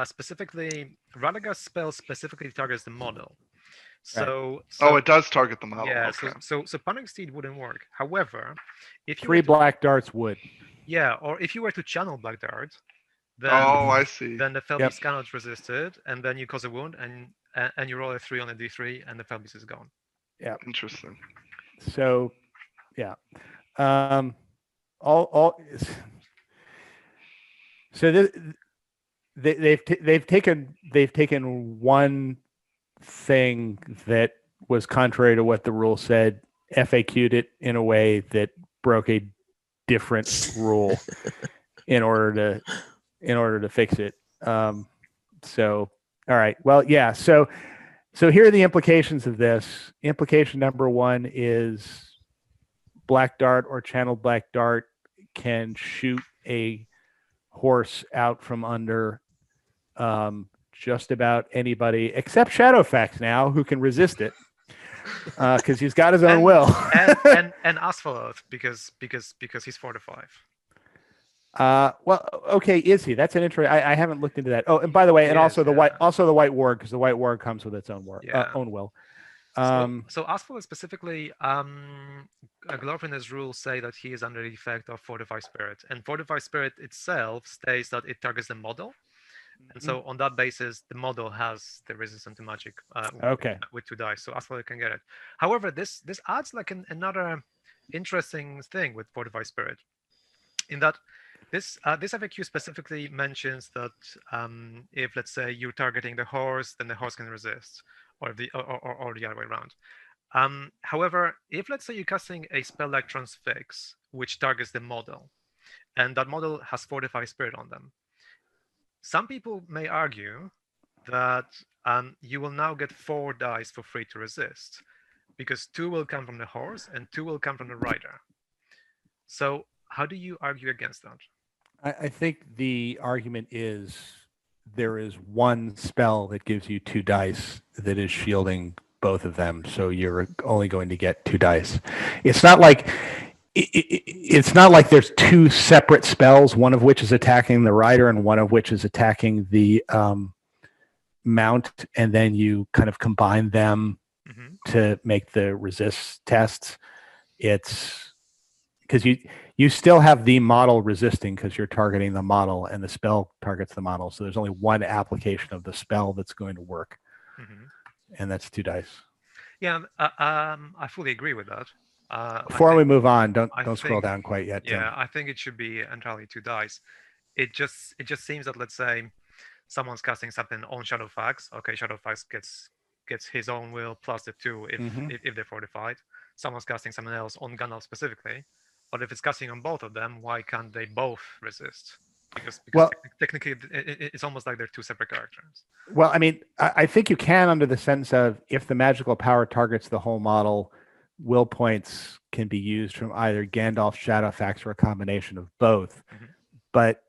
specifically Radagast spell specifically targets the model. So Oh, it does target the model. yeah, Okay. so Panic Steed wouldn't work. However, if you 3 were to, black darts would. yeah, or if you were to channel Black Dart, then Oh, I see. then the Felbeast Yep. cannot resist it, and then you cause a wound, and you roll a 3 on a d3, and the Felbeast is gone. Interesting. So, yeah. All so they've taken one thing that was contrary to what the rule said, FAQ'd it in a way that broke a different rule in order to fix it. So all right. Well, yeah. So here are the implications of this. Implication number 1 is Black Dart or channeled Black Dart can shoot a horse out from under just about anybody except Shadowfax now, who can resist it because he's got his own will. and Asphalot because he's 4 to 5. Well, okay, is he? That's an interesting. I haven't looked into that. Oh, and by the way, and also the white ward, because the white ward comes with its own own will. So Asphalot specifically, Glorfin's rules say that he is under the effect of Fortify Spirit, and Fortify Spirit itself states that it targets the model, and so on that basis, the model has the resistance to magic. With 2 dice, so Asphalot can get it. However, this adds like another interesting thing with Fortify Spirit, in that this FAQ specifically mentions that if, let's say, you're targeting the horse, then the horse can resist, or the other way around. However, if, let's say, you're casting a spell like Transfix, which targets the model, and that model has Fortify Spirit on them, some people may argue that you will now get 4 dice for free to resist, because 2 will come from the horse and 2 will come from the rider. So how do you argue against that? I think the argument is there is one spell that gives you 2 dice that is shielding both of them, so you're only going to get 2 dice. It's not like there's 2 separate spells, one of which is attacking the rider and one of which is attacking the mount, and then you kind of combine them to make the resist tests. It's because you still have the model resisting because you're targeting the model and the spell targets the model. So there's only one application of the spell that's going to work. And that's 2 dice. Yeah, I fully agree with that. Before we move on, don't scroll down quite yet, Tim. Yeah, I think it should be entirely 2 dice. It just seems that, let's say, someone's casting something on Shadowfax. Okay, Shadowfax gets his own will plus the 2 if they're fortified. Someone's casting something else on Gandalf specifically. But if it's casting on both of them, why can't they both resist? Because technically, it's almost like they're 2 separate characters. Well, I mean, I think you can, under the sense of if the magical power targets the whole model, will points can be used from either Gandalf, Shadowfax, or a combination of both. But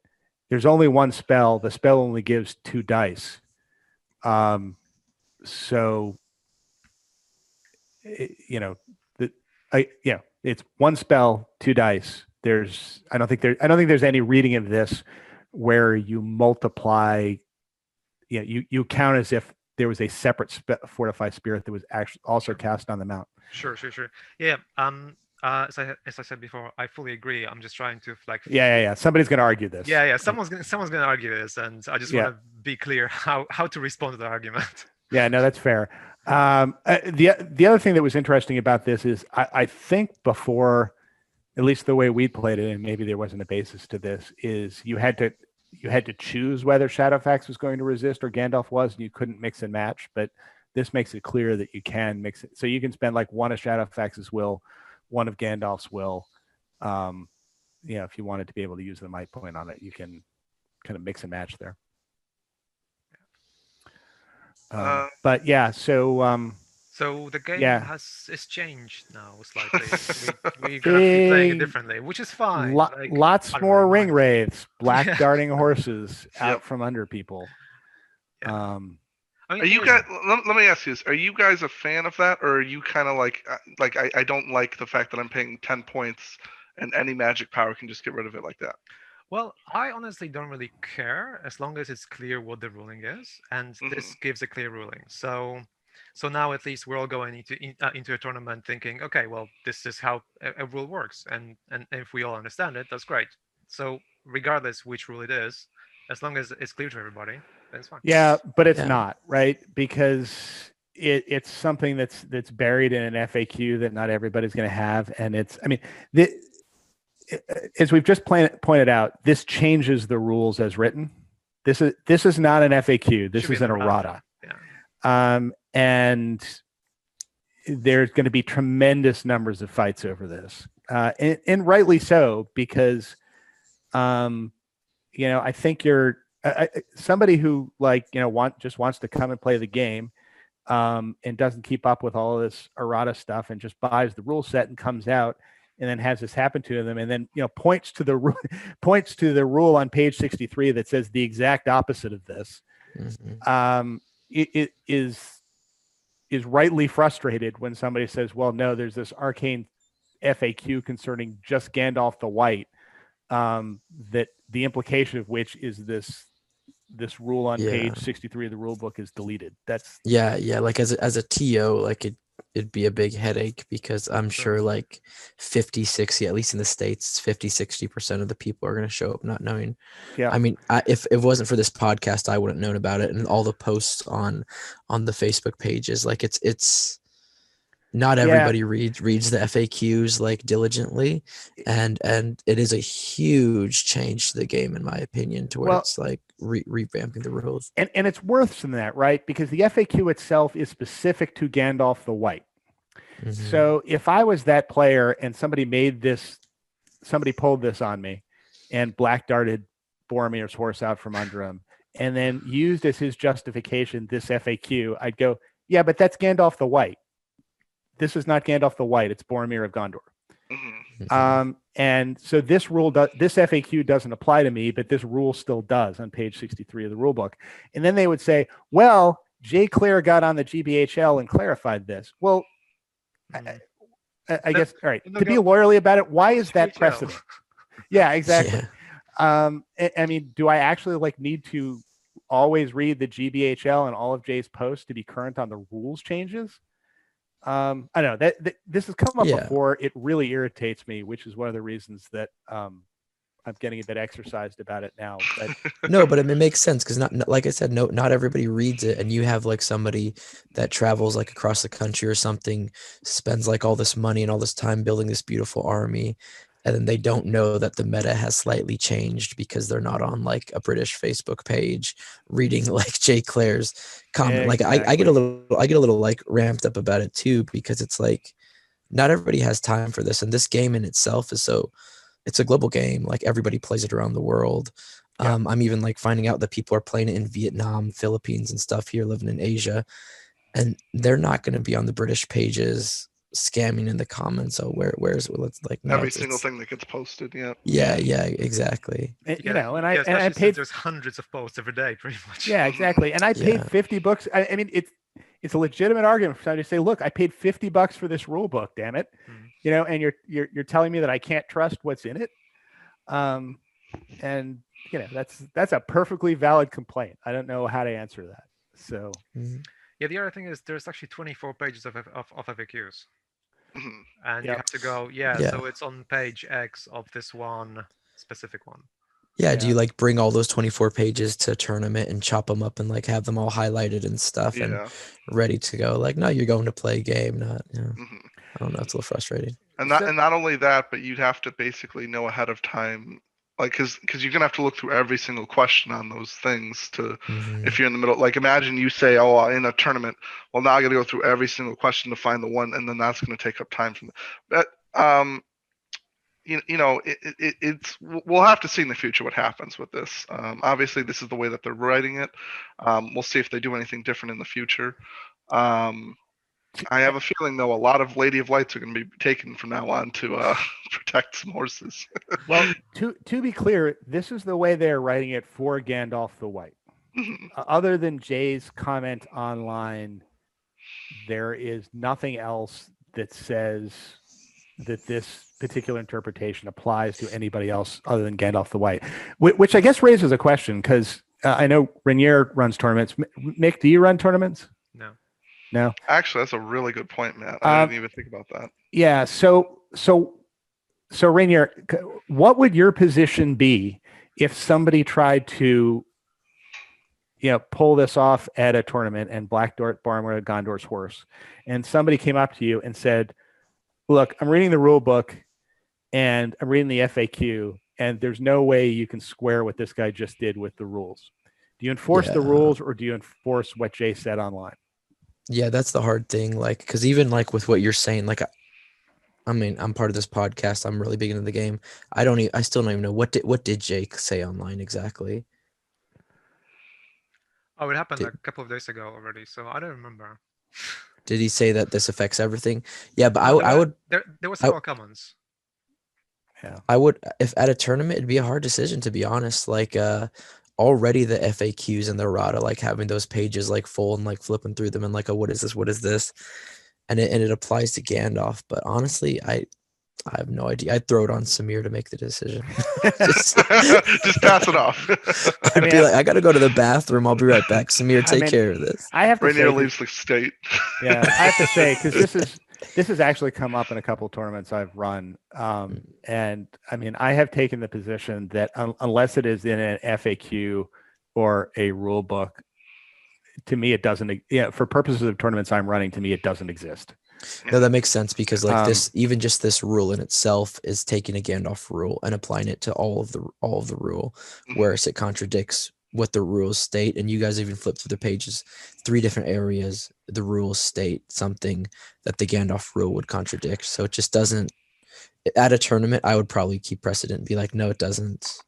there's only one spell. The spell only gives 2 dice. So, it's one spell, 2 dice. I don't think there's any reading of this where you multiply. You count as if there was a separate Fortify Spirit that was actually also cast on the mount. Sure. Yeah. As I said before, I fully agree. I'm just trying to Yeah. Somebody's going to argue this. Yeah. Someone's going to argue this, and I just want to be clear how to respond to the argument. Yeah. No, that's fair. The other thing that was interesting about this is I think before, at least the way we played it, and maybe there wasn't a basis to this, is you had to choose whether Shadowfax was going to resist or Gandalf was, and you couldn't mix and match. But this makes it clear that you can mix it. So you can spend like one of Shadowfax's will, one of Gandalf's will. If you wanted to be able to use the might point on it, you can kind of mix and match there. But yeah, so the game yeah. is changed now slightly. We're gonna be playing it differently, which is fine. Lots I don't more really ring mind. wraiths, black Yeah. darting horses out Yep. from under people. Yeah. I mean, Are you guys? Let me ask you this: are you guys a fan of that, or are you kind of like I don't like the fact that I'm paying 10 points and any magic power can just get rid of it like that? Well, I honestly don't really care as long as it's clear what the ruling is, and this gives a clear ruling. So now at least we're all going into a tournament thinking, okay, well, this is how a rule works, and if we all understand it, that's great. So regardless which rule it is, as long as it's clear to everybody, then it's fine. Yeah, but it's Yeah. not, right? Because it's something that's buried in an FAQ that not everybody's going to have, and as we've just pointed out, this changes the rules as written. This is not an FAQ. This is an errata. Yeah. And there's going to be tremendous numbers of fights over this, and rightly so, because I think you're somebody who just wants to come and play the game, and doesn't keep up with all of this errata stuff and just buys the rule set and comes out and then has this happen to them, and then points to the rule on page 63 that says the exact opposite of this. It is rightly frustrated when somebody says, well, no, there's this arcane FAQ concerning just Gandalf the White, that the implication of which is this rule on page 63 of the rule book is deleted. That's like as a TO, like it'd be a big headache, because I'm sure like 50, 60, at least in the States, 50, 60% of the people are going to show up not knowing. Yeah. I mean, if it wasn't for this podcast, I wouldn't have known about it. And all the posts on the Facebook pages, like it's not everybody reads the FAQs like diligently, and it is a huge change to the game, in my opinion, to where it's like revamping the rules. And it's worse than that, right? Because the FAQ itself is specific to Gandalf the White. So if I was that player and somebody pulled this on me and black darted Boromir's horse out from under him and then used as his justification this FAQ, I'd go, yeah, but that's Gandalf the White. This is not Gandalf the White. It's Boromir of Gondor. And so this FAQ doesn't apply to me, but this rule still does on page 63 of the rule book. And then they would say, well, J. Clare got on the GBHL and clarified this. Well, I guess, all right, to be lawyerly about it, why is that precedent? Yeah, exactly. I mean, do I actually need to always read the GBHL and all of Jay's posts to be current on the rules changes? I don't know that this has come up before. It really irritates me, which is one of the reasons that I'm getting a bit exercised about it now. But no, but it makes sense, because not like I said, not everybody reads it, and you have like somebody that travels like across the country or something, spends like all this money and all this time building this beautiful army, and then they don't know that the meta has slightly changed because they're not on like a British Facebook page reading like Jay Clare's comment. Exactly. Like I get a little like ramped up about it too, because it's like not everybody has time for this, and this game in itself is it's a global game. Like everybody plays it around the world. I'm even like finding out that people are playing it in Vietnam, Philippines, and stuff here, living in Asia, and they're not going to be on the British pages scamming in the comments. So where's it's like every single thing that gets posted. Yeah, exactly. And, and I paid. There's hundreds of posts every day, pretty much. Yeah, exactly. And I paid $50. I mean, it's a legitimate argument for somebody to say, look, I paid $50 for this rule book, damn it. And you're telling me that I can't trust what's in it. And that's a perfectly valid complaint. I don't know how to answer that. So yeah, the other thing is there's actually 24 pages of FAQs. And you have to go, so it's on page X of this one specific one. Do you like bring all those 24 pages to a tournament and chop them up and like have them all highlighted and stuff and ready to go? Like, no, you're going to play a game, not I don't know, it's a little frustrating. And not only that, but you'd have to basically know ahead of time Like, because you're gonna have to look through every single question on those things to, Mhm. if you're in the middle. Like, imagine you say, "Oh, in a tournament." Well, now I got to go through every single question to find the one, and then that's gonna take up time from. But it's we'll have to see in the future what happens with this. Obviously, this is the way that they're writing it. We'll see if they do anything different in the future. I have a feeling, though, a lot of Lady of Lights are going to be taken from now on to protect some horses. Well, to be clear, this is the way they're writing it for Gandalf the White. Other than Jay's comment online, there is nothing else that says that this particular interpretation applies to anybody else other than Gandalf the White, which I guess raises a question because I know Rainier runs tournaments. Mick, do you run tournaments? No. Actually, that's a really good point, Matt. I didn't even think about that. Yeah. So Rainier, what would your position be if somebody tried to, pull this off at a tournament and Black Boromir Gondor's horse, and somebody came up to you and said, "Look, I'm reading the rule book and I'm reading the FAQ, and there's no way you can square what this guy just did with the rules. Do you enforce the rules or do you enforce what Jay said online?" Yeah, that's the hard thing. Like, because even like with what you're saying, like, I mean, I'm part of this podcast. I'm really big into the game. I still don't even know what did Jake say online exactly. Oh, it happened a couple of days ago already, so I don't remember. Did he say that this affects everything? Yeah, but there were several comments. Yeah, I would, if at a tournament, it'd be a hard decision, to be honest. Like, already the FAQs and the errata, like having those pages like full and like flipping through them and like, oh, what is this, and it applies to Gandalf. But honestly, I have no idea. I'd throw it on Samir to make the decision. Just pass it off. I'd be like, I gotta go to the bathroom. I'll be right back. Samir, take care of this. I have to Rainier say, leaves the state. Yeah, I have to say, because this has actually come up in a couple of tournaments I've run, and I mean, I have taken the position that unless it is in an FAQ or a rule book, to me it doesn't. Yeah, for purposes of tournaments I'm running, to me it doesn't exist. No, that makes sense because like even just this rule in itself is taking a Gandalf rule and applying it to all of the rule, whereas it contradicts what the rules state. And you guys even flip through the pages, 3 different areas the rules state something that the Gandalf rule would contradict. So it just doesn't. At a tournament, I would probably keep precedent and be like, no, it doesn't.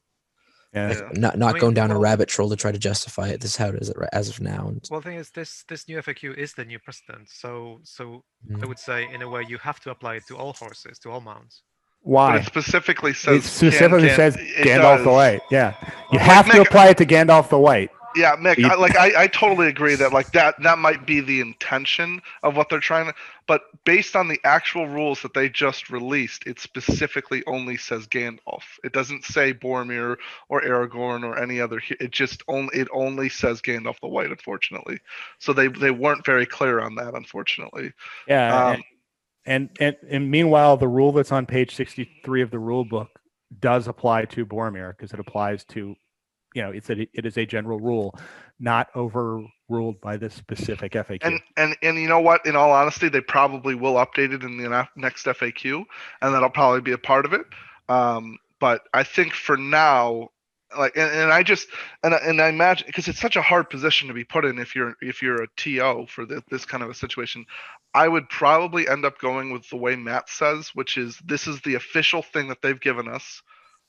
Yeah. Like, not going down a rabbit trail to try to justify it. This is how it is as of now. And well, the thing is, this new FAQ is the new precedent. So I would say, in a way, you have to apply it to all horses, to all mounts. Why? But it specifically says Gandalf the White. Yeah, you have to apply it to Gandalf the White. Yeah, Mick, I totally agree that like that might be the intention of what they're trying to, but based on the actual rules that they just released, it specifically only says Gandalf. It doesn't say Boromir or Aragorn or any other. It only says Gandalf the White, unfortunately. So they weren't very clear on that, unfortunately. Yeah, and meanwhile, the rule that's on page 63 of the rule book does apply to Boromir because it applies to. It is a general rule, not overruled by this specific FAQ. And you know what? In all honesty, they probably will update it in the next FAQ, and that'll probably be a part of it. But I think for now, like, and I imagine because it's such a hard position to be put in if you're a TO for this kind of a situation, I would probably end up going with the way Matt says, which is this is the official thing that they've given us.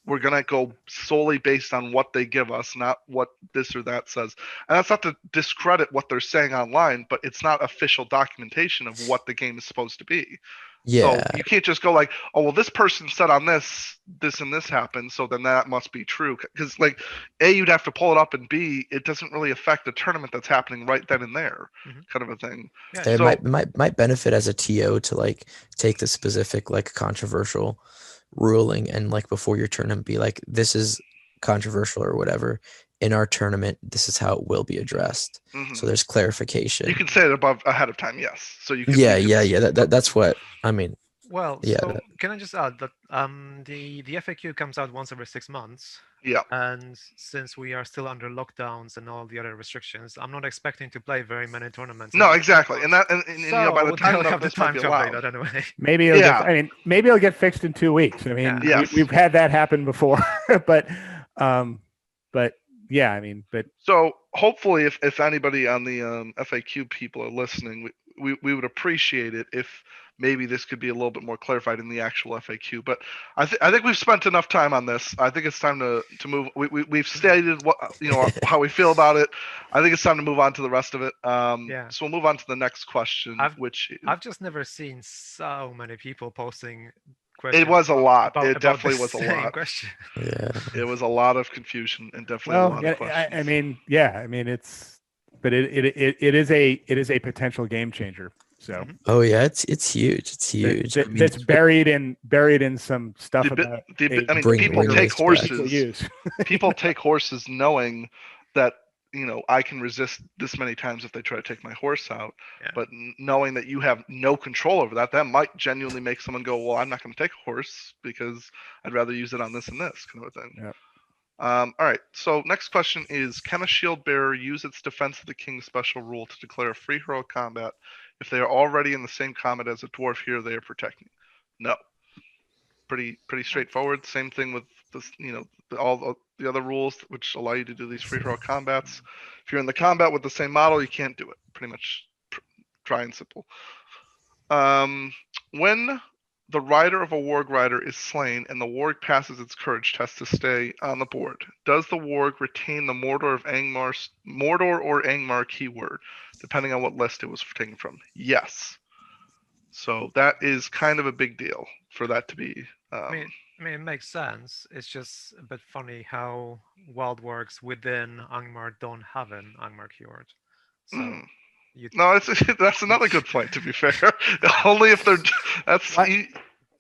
We're going to go solely based on what they give us, not what this or that says. And that's not to discredit what they're saying online, but it's not official documentation of what the game is supposed to be. Yeah. So you can't just go like, oh, well, this person said on this and this happened, so then that must be true. Because like, A, you'd have to pull it up, and B, it doesn't really affect the tournament that's happening right then and there, kind of a thing. Yeah, it might benefit as a TO to like take the specific like controversial ruling and like before your tournament be like, this is controversial or whatever. In our tournament, this is how it will be addressed. So there's clarification. You can say it ahead of time, yes. So you can. Yeah. That's what I mean. Well, yeah. So can I just add that the FAQ comes out once every 6 months, Yeah. And since we are still under lockdowns and all the other restrictions, I'm not expecting to play very many tournaments. in No, the exactly. coming months. And you know, by the So time they'll have the this might time be to update allowed. that anyway. Maybe it'll Yeah. get, I mean, maybe it'll get fixed in 2 weeks. I mean, Yeah. Yes. we've had that happen before, but yeah, I mean, but So hopefully, if anybody on the FAQ people are listening, we would appreciate it if maybe this could be a little bit more clarified in the actual FAQ. But I think we've spent enough time on this. I think it's time to move. We've stated what how we feel about it. I think it's time to move on to the rest of it. Yeah. So we'll move on to the next question, which I've just never seen so many people posting it questions. was a lot. It about definitely the was a same lot. question. Yeah. It was a lot of confusion and definitely a lot of questions. I mean, yeah, I mean, but it is a potential game changer. So Oh yeah, it's huge. It's huge. I mean, that's buried in some stuff I about mean, Bring people race take back. horses. use. People take horses knowing that I can resist this many times if they try to take my horse out. Yeah. But knowing that you have no control over that might genuinely make someone go, well, I'm not going to take a horse because I'd rather use it on this and this kind of a thing. Yep. All right. So next question is: can a shield bearer use its Defense of the King special rule to declare a free heroic combat if they are already in the same combat as a dwarf hero they are protecting? No. Pretty straightforward. Same thing with this, all the other rules which allow you to do these free heroic combats. If you're in the combat with the same model, you can't do it. Pretty much dry and simple. When the rider of a warg rider is slain and the warg passes its courage test to stay on the board, does the warg retain the Mordor or Angmar keyword, depending on what list it was taken from? Yes. So that is kind of a big deal for that to be. I mean, it makes sense. It's just a bit funny how Wild works within Angmar don't have an Angmar keyword. So no, that's another good point. To be fair, only if they're that's.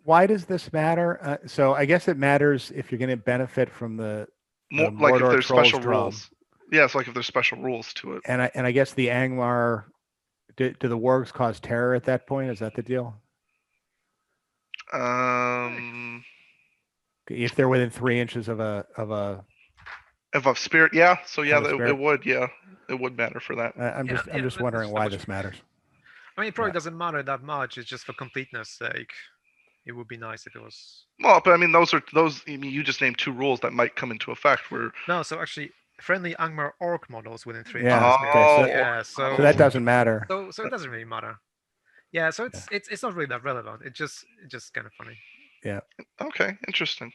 Why does this matter? So I guess it matters if you're going to benefit from the like if there's special drum. rules. Yeah, it's like if there's special rules to it. And I guess the Angmar, do the wargs cause terror at that point? Is that the deal? If they're within 3 inches of a spirit, yeah. So yeah, it would. Yeah, it would matter for that. I'm just wondering why this matters. I mean, it probably doesn't matter that much. It's just for completeness' sake. It would be nice if it was. Well, but I mean, those. I mean, you just named 2 rules that might come into effect. Where no, so actually, friendly Angmar orc models within 3 inches. Yeah. So that doesn't matter. So it doesn't really matter. Yeah. So it's not really that relevant. It's just kind of funny. Yeah. Okay. Interesting.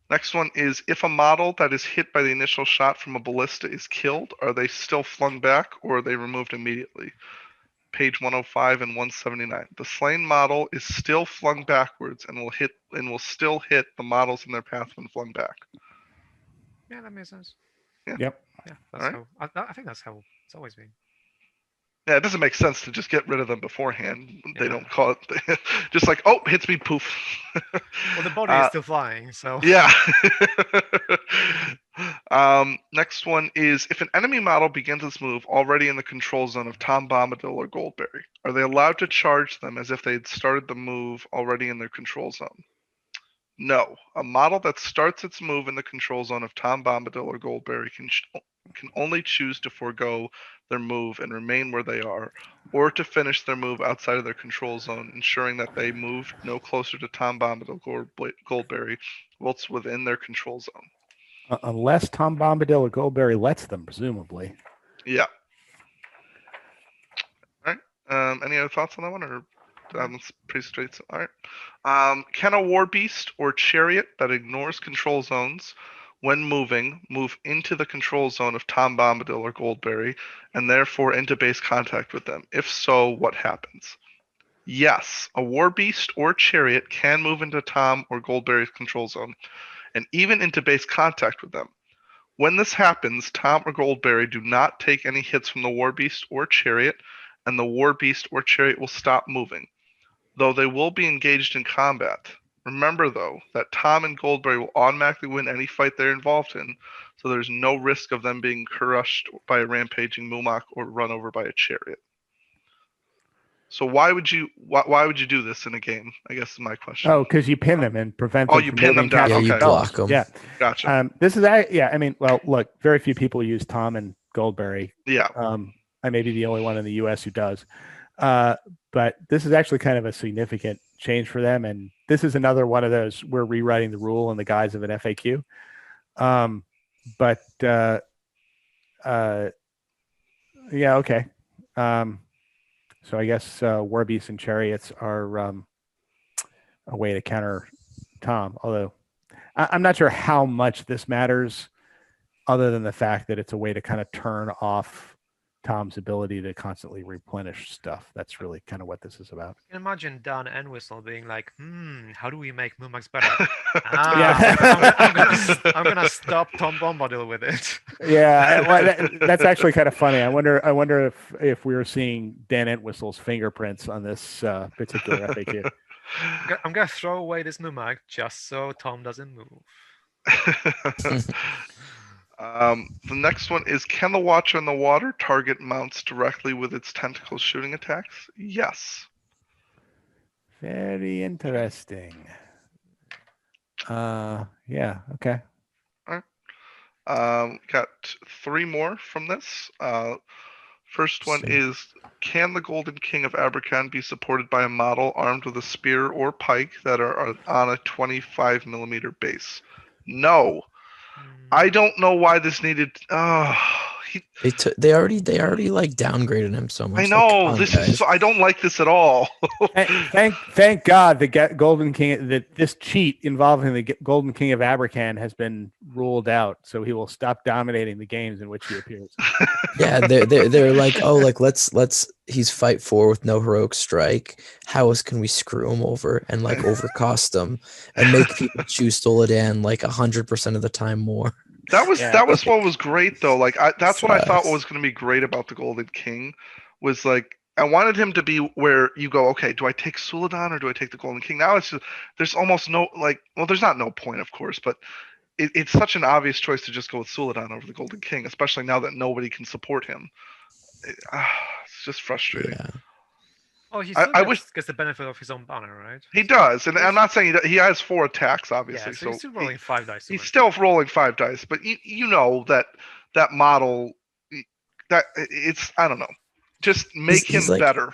Next one is: if a model that is hit by the initial shot from a ballista is killed, are they still flung back or are they removed immediately? Page 105 and 179. The slain model is still flung backwards and will still hit the models in their path when flung back. Yeah, that makes sense. Yeah. Yep. Yeah, that's how. I think that's how it's always been. Yeah, it doesn't make sense to just get rid of them beforehand. They don't call it just like, oh, hits me, poof. Well, the body is still flying, so. Yeah. Next one is: if an enemy model begins its move already in the control zone of Tom Bombadil or Goldberry, are they allowed to charge them as if they had started the move already in their control zone? No. A model that starts its move in the control zone of Tom Bombadil or Goldberry can only choose to forego their move and remain where they are, or to finish their move outside of their control zone, ensuring that they move no closer to Tom Bombadil or Goldberry whilst within their control zone. Unless Tom Bombadil or Goldberry lets them, presumably. Yeah. All right. Any other thoughts on that one, or that's pretty straight? All right. Can a war beast or chariot that ignores control zones when moving move into the control zone of Tom Bombadil or Goldberry and therefore into base contact with them? If so, what happens? Yes, a war beast or chariot can move into Tom or Goldberry's control zone and even into base contact with them. When this happens, Tom or Goldberry do not take any hits from the war beast or chariot, and the war beast or chariot will stop moving, though they will be engaged in combat. Remember, though, that Tom and Goldberry will automatically win any fight they're involved in, so there's no risk of them being crushed by a rampaging Mumok or run over by a chariot. So why would you do this in a game? I guess is my question. Oh, because you pin them and prevent them you from pin moving them down. castles Yeah, you Okay. block them. Yeah. Gotcha. This is yeah. I mean, well, look, very few people use Tom and Goldberry. Yeah. I may be the only one in the U.S. who does. But this is actually kind of a significant change for them, and this is another one of those we're rewriting the rule in the guise of an FAQ. Yeah, okay. So I guess war beasts and chariots are a way to counter Tom. Although I'm not sure how much this matters, other than the fact that it's a way to kind of turn off Tom's ability to constantly replenish stuff. That's really kind of what this is about. I can imagine Dan and Whistle being like, how do we make Mumax better? Yeah. I'm gonna stop Tom Bombadil with it. Yeah, well, that's actually kind of funny. I wonder if we were seeing Dan Entwistle's fingerprints on this particular FAQ. I'm gonna throw away this Mumax just so Tom doesn't move. The next one is, can the Watcher in the water target mounts directly with its tentacle shooting attacks? Yes. Very interesting. Yeah, okay. Got 3 more from this. First one is, can the Golden King of Abercan be supported by a model armed with a spear or pike that are on a 25 millimeter base? No. I don't know why this needed. They already like downgraded him so much. I know, like, this is. I don't like this at all. Thank God the Golden King, that this cheat involving the Golden King of Abercan has been ruled out, so he will stop dominating the games in which he appears. Yeah, they're like, oh, like let's he's fight 4 with no heroic strike. How else can we screw him over and like overcost him and make people choose Stoladan like 100% of the time more? That was what was great though. Like that's what I thought was going to be great about the Golden King, was like I wanted him to be where you go, okay, do I take Suladan or do I take the Golden King? Now it's just, there's almost no there's not no point, of course, but it's such an obvious choice to just go with Suladan over the Golden King, especially now that nobody can support him. It's just frustrating. Yeah. Oh, he still gets the benefit of his own banner, right? He does, and I'm not saying he has 4 attacks, obviously. Yeah, so he's still rolling 5 dice. He's still rolling 5 dice, but you know that model, that it's, I don't know, just make him like, better.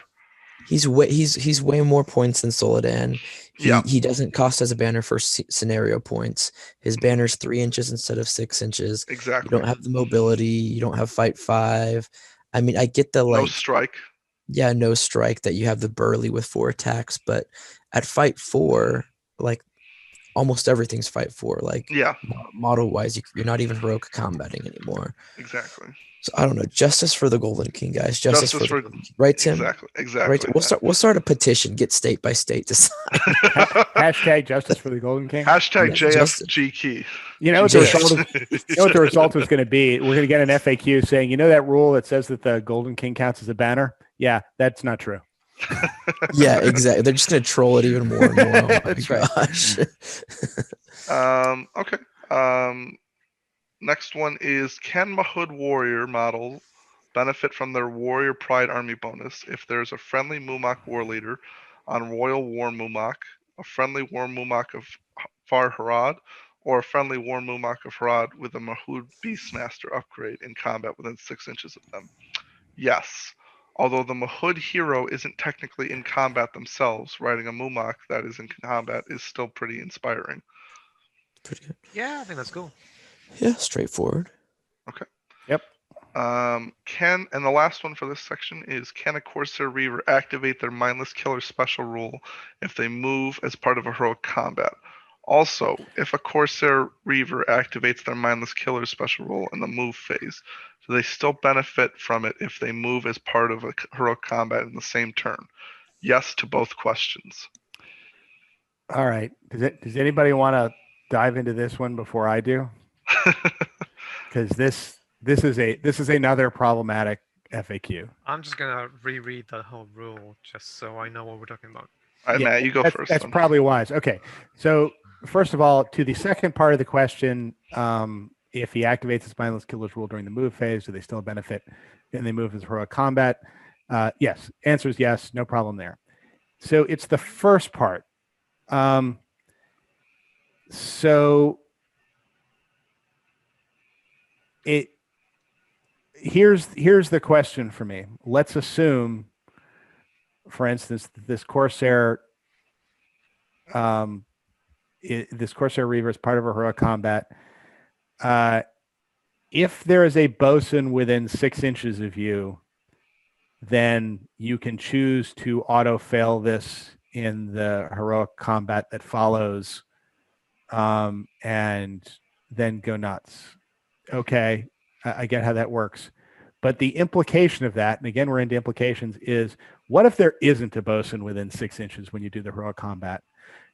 He's way more points than Soladan. He doesn't cost as a banner for scenario points. His banner's 3 inches instead of 6 inches. Exactly. You don't have the mobility. You don't have fight 5. I mean, I get the no strike. Yeah, no strike, that you have the burly with 4 attacks, but at fight 4, like almost everything's fight 4. Like model wise, you're not even heroic combating anymore. Exactly. So I don't know. Justice for the Golden King, guys. Justice for right, Tim? Exactly. Right. We'll start a petition. Get state by state to sign. Hashtag justice for the Golden King. Hashtag JFG key. You know what the result is going to be? We're going to get an FAQ saying, you know that rule that says that the Golden King counts as a banner? Yeah, that's not true. Yeah, exactly. They're just going to troll it even more and more. Oh my That's gosh. Right. Okay. Next one is, can Mahood Warrior model benefit from their Warrior Pride Army bonus if there's a friendly Mumak War Leader on Royal War Mumak, a friendly War Mumak of Far Harad, or a friendly War Mumak of Harad with a Mahood Beastmaster upgrade in combat within 6 inches of them? Yes. Although the Mahood hero isn't technically in combat themselves, riding a Mumak that is in combat is still pretty inspiring. Pretty good. Yeah, I think that's cool. Yeah, straightforward. Okay. Yep. And the last one for this section is, can a Corsair Reaver activate their Mindless Killer special rule if they move as part of a heroic combat? Also, if a Corsair Reaver activates their Mindless Killer special rule in the move phase, do they still benefit from it if they move as part of a heroic combat in the same turn? Yes to both questions. All right. Does anybody want to dive into this one before I do? Because this is another problematic FAQ. I'm just gonna reread the whole rule just so I know what we're talking about. All right, Yeah, Matt, you go first. That's probably wise. Okay. So first of all, to the second part of the question, if he activates his mindless killer's rule during the move phase, do they still benefit and they move as heroic combat? Yes. Answer is yes. No problem there. So it's the first part. So here's the question for me. Let's assume, for instance, this Corsair this Corsair Reaver is part of a heroic combat. If there is a bosun within 6 inches of you, then you can choose to auto fail this in the heroic combat that follows, and then go nuts. Okay, I get how that works. But the implication of that, and again, we're into implications, is what if there isn't a bosun within 6 inches when you do the heroic combat?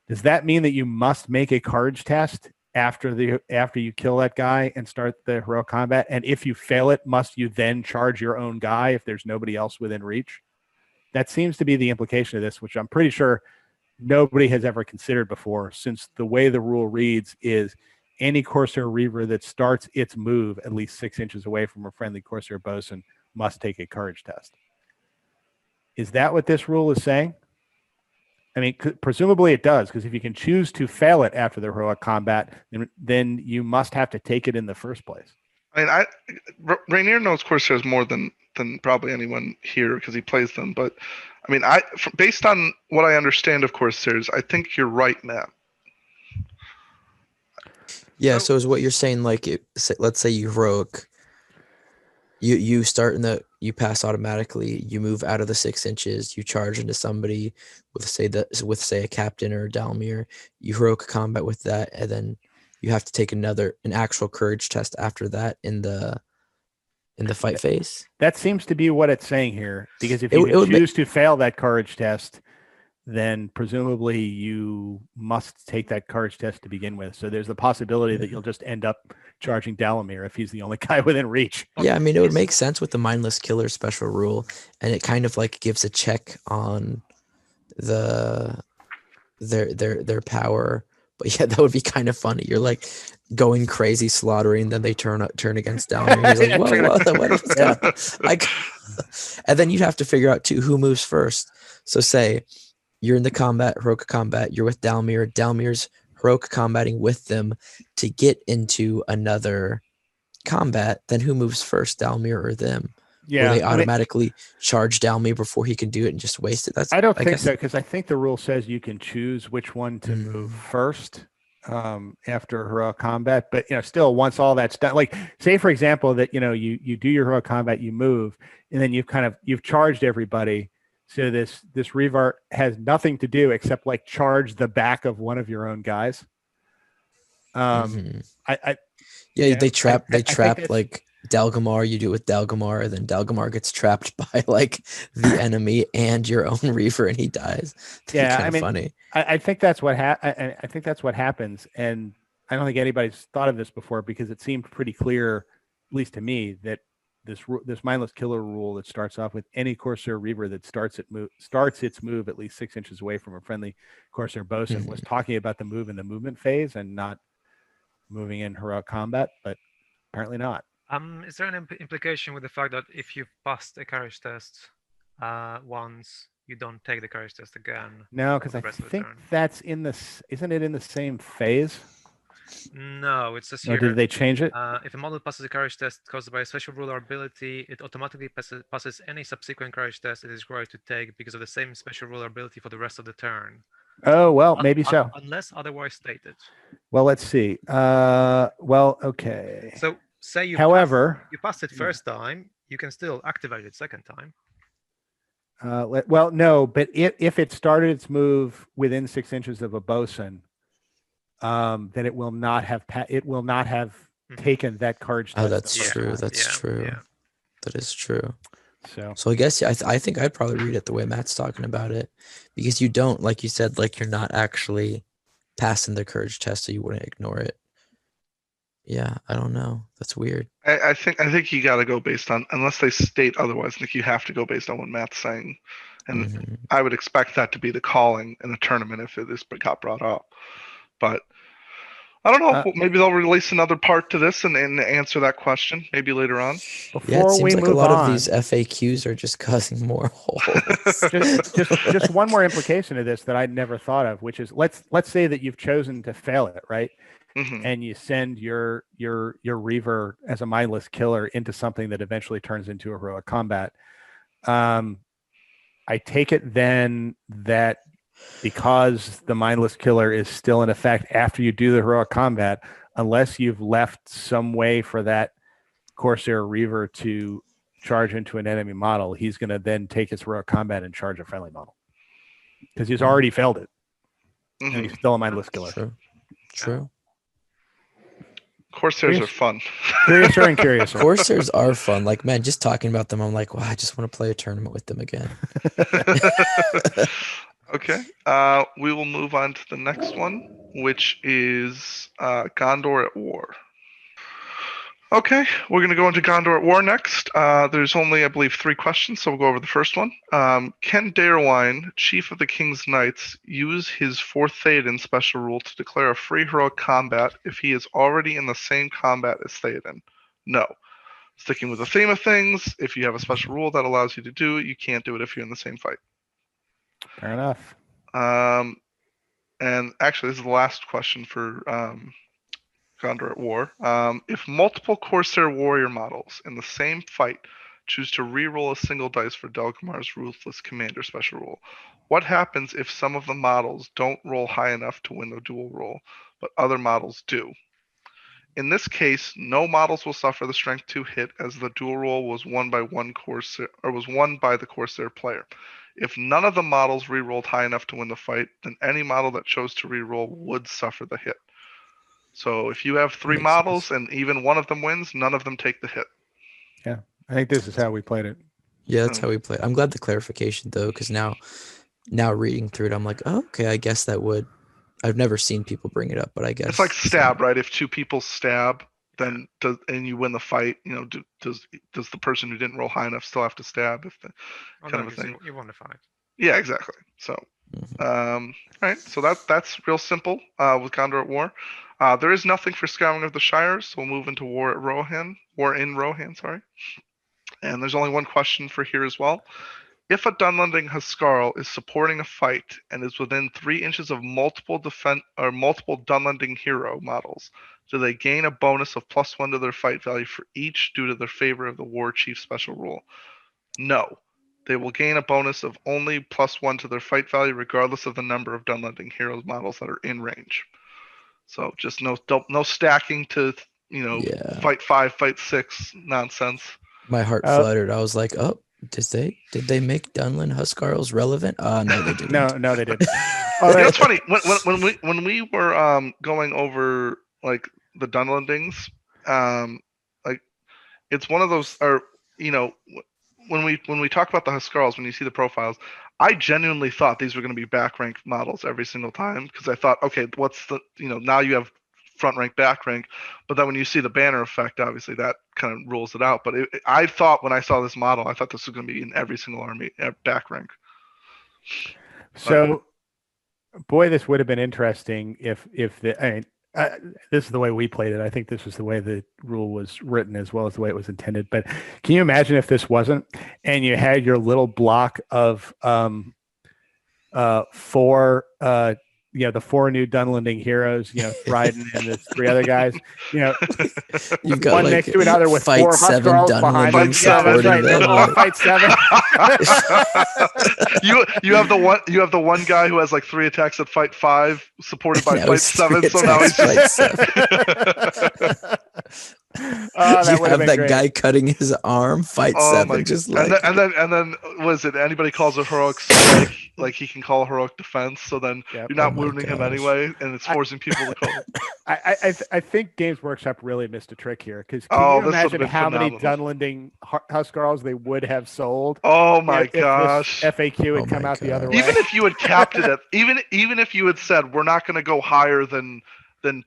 Does that mean that you must make a courage test after you kill that guy and start the heroic combat? And if you fail it, must you then charge your own guy if there's nobody else within reach? That seems to be the implication of this, which I'm pretty sure nobody has ever considered before, since the way the rule reads is any Corsair Reaver that starts its move at least 6 inches away from a friendly Corsair bosun must take a courage test. Is that what this rule is saying? I mean, presumably it does, because if you can choose to fail it after the heroic combat, then you must have to take it in the first place. I mean, Rainier knows Corsairs more than probably anyone here because he plays them. But I mean, based on what I understand of Corsairs, I think you're right, Matt. Yeah. So is what you're saying, like, let's say you heroic, you start you pass automatically, you move out of the 6 inches, you charge into somebody with say a captain or a Dalmir, you heroic combat with that, and then you have to take an actual courage test after that in the fight phase. That seems to be what it's saying here, because if you choose to fail that courage test, then presumably you must take that courage test to begin with. So there's the possibility that you'll just end up charging Dalamir if he's the only guy within reach. Yeah, I mean, it would make sense with the mindless killer special rule, and it kind of like gives a check on their power. But yeah, that would be kind of funny. You're like going crazy, slaughtering, then they turn against Dalamir. He's like, whoa, what is that? And then you'd have to figure out too who moves first. So say you're in the heroic combat, you're with Dalmir. Dalmir's heroic combating with them to get into another combat. Then who moves first, Dalmir or them? Yeah, Will they automatically charge Dalmir before he can do it and just waste it? I don't think so, because I think the rule says you can choose which one to move first after heroic combat. But still, once all that's done, like say for example that you do your heroic combat, you move, and then you've charged everybody. So this Reaver has nothing to do except like charge the back of one of your own guys. They trap like Dalgamar. You do it with Dalgamar, and then Dalgamar gets trapped by like the enemy and your own Reaver, and he dies. Funny. I think that's what I think that's what happens, and I don't think anybody's thought of this before because it seemed pretty clear, at least to me, that this mindless killer rule that starts off with any Corsair Reaver that starts its move at least 6 inches away from a friendly Corsair bosun was talking about the move in the movement phase and not moving in heroic combat, but apparently not. Is there an implication with the fact that if you've passed a courage test once, you don't take the courage test again? No, because I think that's isn't it in the same phase? No, it's just here. Or did they change it? If a model passes a courage test caused by a special rule or ability, it automatically passes any subsequent courage test it is required to take because of the same special rule or ability for the rest of the turn. Oh, well, maybe so. Unless otherwise stated. Well, let's see. Okay. So say you passed it first time, you can still activate it second time. Well, no, but if it started its move within 6 inches of a bosun, then it will not have taken that courage test. Oh, that's true. That's true. Yeah. That is true. So I guess I think I'd probably read it the way Matt's talking about it, because you don't, like you said, like you're not actually passing the courage test, so you wouldn't ignore it. Yeah, I don't know. That's weird. I think you got to go based on, unless they state otherwise. I think you have to go based on what Matt's saying, and I would expect that to be the calling in a tournament if this got brought up. But I don't know. Maybe they'll release another part to this and answer that question maybe later on. Yeah, it Before seems we like a move lot on, of these FAQs are just causing more holes. just one more implication of this that I'd never thought of, which is let's say that you've chosen to fail it, right? Mhm. And you send your Reaver as a mindless killer into something that eventually turns into heroic combat. I take it then that because the mindless killer is still in effect after you do the heroic combat, unless you've left some way for that Corsair Reaver to charge into an enemy model, he's going to then take his heroic combat and charge a friendly model because he's already failed it, and he's still a mindless killer. True. Corsairs are fun. Curiouser and curiouser. Corsairs are fun. Like, man, just talking about them, I'm like, wow, I just want to play a tournament with them again. Okay. We will move on to the next one, which is Gondor at War. Okay, we're going to go into Gondor at War next. There's only, I believe, 3 questions, so we'll go over the first one. Can Daerwine, Chief of the King's Knights, use his 4th Theoden special rule to declare a free heroic combat if he is already in the same combat as Theoden? No. Sticking with the theme of things, if you have a special rule that allows you to do it, you can't do it if you're in the same fight. Fair enough. And actually, this is the last question for Gondor at War. If multiple Corsair warrior models in the same fight choose to re-roll a single dice for Delgamar's Ruthless Commander special rule, what happens if some of the models don't roll high enough to win the dual roll, but other models do? In this case, no models will suffer the Strength 2 hit, as the dual roll was won by the Corsair player. If none of the models re-rolled high enough to win the fight, then any model that chose to re-roll would suffer the hit. So if you have 3 Makes models sense. and even one of them wins, none of them take the hit. Yeah, I think this is how we played it. Yeah, that's how we play. I'm glad the clarification though, because now reading through it, I'm like, oh, okay, I guess that would. I've never seen people bring it up, but I guess It's like stab, right? If 2 people stab, then and you win the fight, does the person who didn't roll high enough still have to stab? If the kind of a thing. You won the fight. Yeah, exactly. So, all right. So that's real simple with Gondor at War. There is nothing for Scouring of the Shires, so we'll move into War in Rohan, sorry. And there's only one question for here as well. If a Dunlending Huskarl is supporting a fight and is within 3 inches of multiple Dunlending hero models, do they gain a bonus of +1 to their fight value for each due to their favor of the War Chief special rule? No. They will gain a bonus of only +1 to their fight value, regardless of the number of Dunlending heroes models that are in range. So just no stacking to fight 5, fight 6 nonsense. My heart fluttered. I was like, oh, did they make Dunland Huskarls relevant? No, they didn't. No, they didn't. It's funny when we were going over like the Dunlendings, like it's one of those, or when we talk about the Huskarls, when you see the profiles, I genuinely thought these were going to be back rank models every single time, because I thought, okay, what's the now you have front rank, back rank, but then when you see the banner effect, obviously that kind of rules it out. But I thought when I saw this model, I thought this was going to be in every single army back rank. So, boy, this would have been interesting if this is the way we played it. I think this was the way the rule was written as well as the way it was intended. But can you imagine if this wasn't, and you had your little block of 4 the 4 new Dunlending heroes, Thryden and the 3 other guys, you've got one like next to another with fight 4 7 Huskarls behind them. Dunlendings Yeah, that's supporting right. them. They're all fight 7. You have the one guy who has like 3 attacks at fight 5, supported by Now fight it's 7. 3 So now he's attacks, fight 7. That You would have been that great. guy cutting his arm, fight 7, just like and then was it anybody calls a heroic strike, like he can call a heroic defense, so then Yep. you're not Oh my wounding him gosh. anyway, and it's forcing people to call. I think Games Workshop really missed a trick here, because can Oh, you this would've imagine been how many phenomenal. Dunlending Huskarls they would have sold? Oh my if this gosh. FAQ had Oh come my out the other gosh. way. Even if you had capped it at even if you had said we're not going to go higher than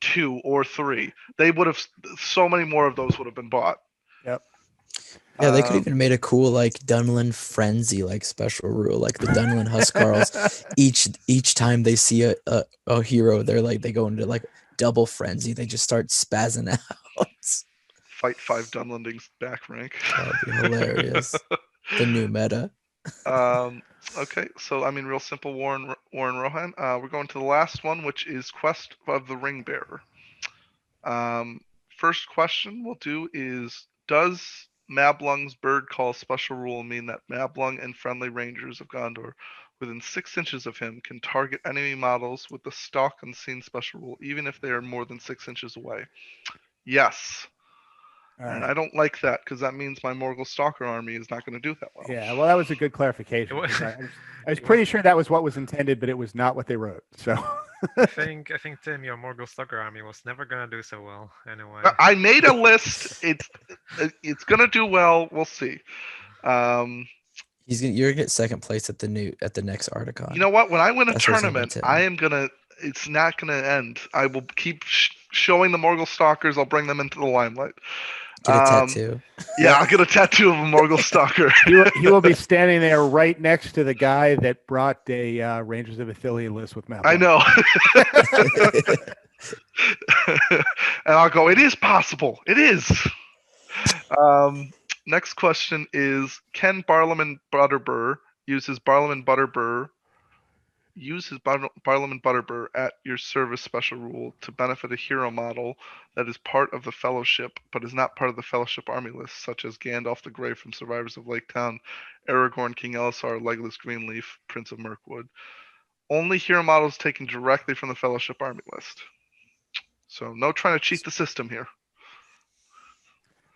2 or 3, they would have, so many more of those would have been bought. Yep. yeah, they could even made a cool like Dunland frenzy like special rule, like the Dunland Huskarls. each time they see a hero, they're like they go into like double frenzy. They just start spazzing out. Fight 5 Dunlending's back rank. That'd be hilarious. The new meta. Okay, so I mean, real simple. Warren Rohan. We're going to the last one, which is Quest of the Ring Bearer. First question we'll do is: does Mablung's bird call special rule mean that Mablung and friendly rangers of Gondor within 6 inches of him can target enemy models with the stalk unseen special rule, even if they are more than 6 inches away? Yes. All And right. I don't like that because that means my Morgul Stalker army is not going to do that well. Yeah, well, that was a good clarification. It wa- 'cause I was pretty sure that was what was intended, but it was not what they wrote. So I think Tim, your Morgul Stalker army was never gonna do so well anyway. I made a list. It's going to do well. We'll see. You're gonna get second place at the next Articon. You know what? When I win a That's what's tournament, happened, Tim. I am gonna. It's not gonna end. I will keep showing the Morgul Stalkers. I'll bring them into the limelight. Get a tattoo. Yeah, I'll get a tattoo of a Morgul Stalker. he will be standing there right next to the guy that brought a Rangers of Athelia list with Matt. I know. And I'll go, it is possible. It is. Next question is: can Barlaam Butterbur use his Barlaam Butterbur at your service special rule to benefit a hero model that is part of the Fellowship but is not part of the Fellowship army list, such as Gandalf the Grey from Survivors of Lake Town, Aragorn, King Elisar, Legolas Greenleaf, Prince of Mirkwood? Only hero models taken directly from the Fellowship army list. So no trying to cheat the system here.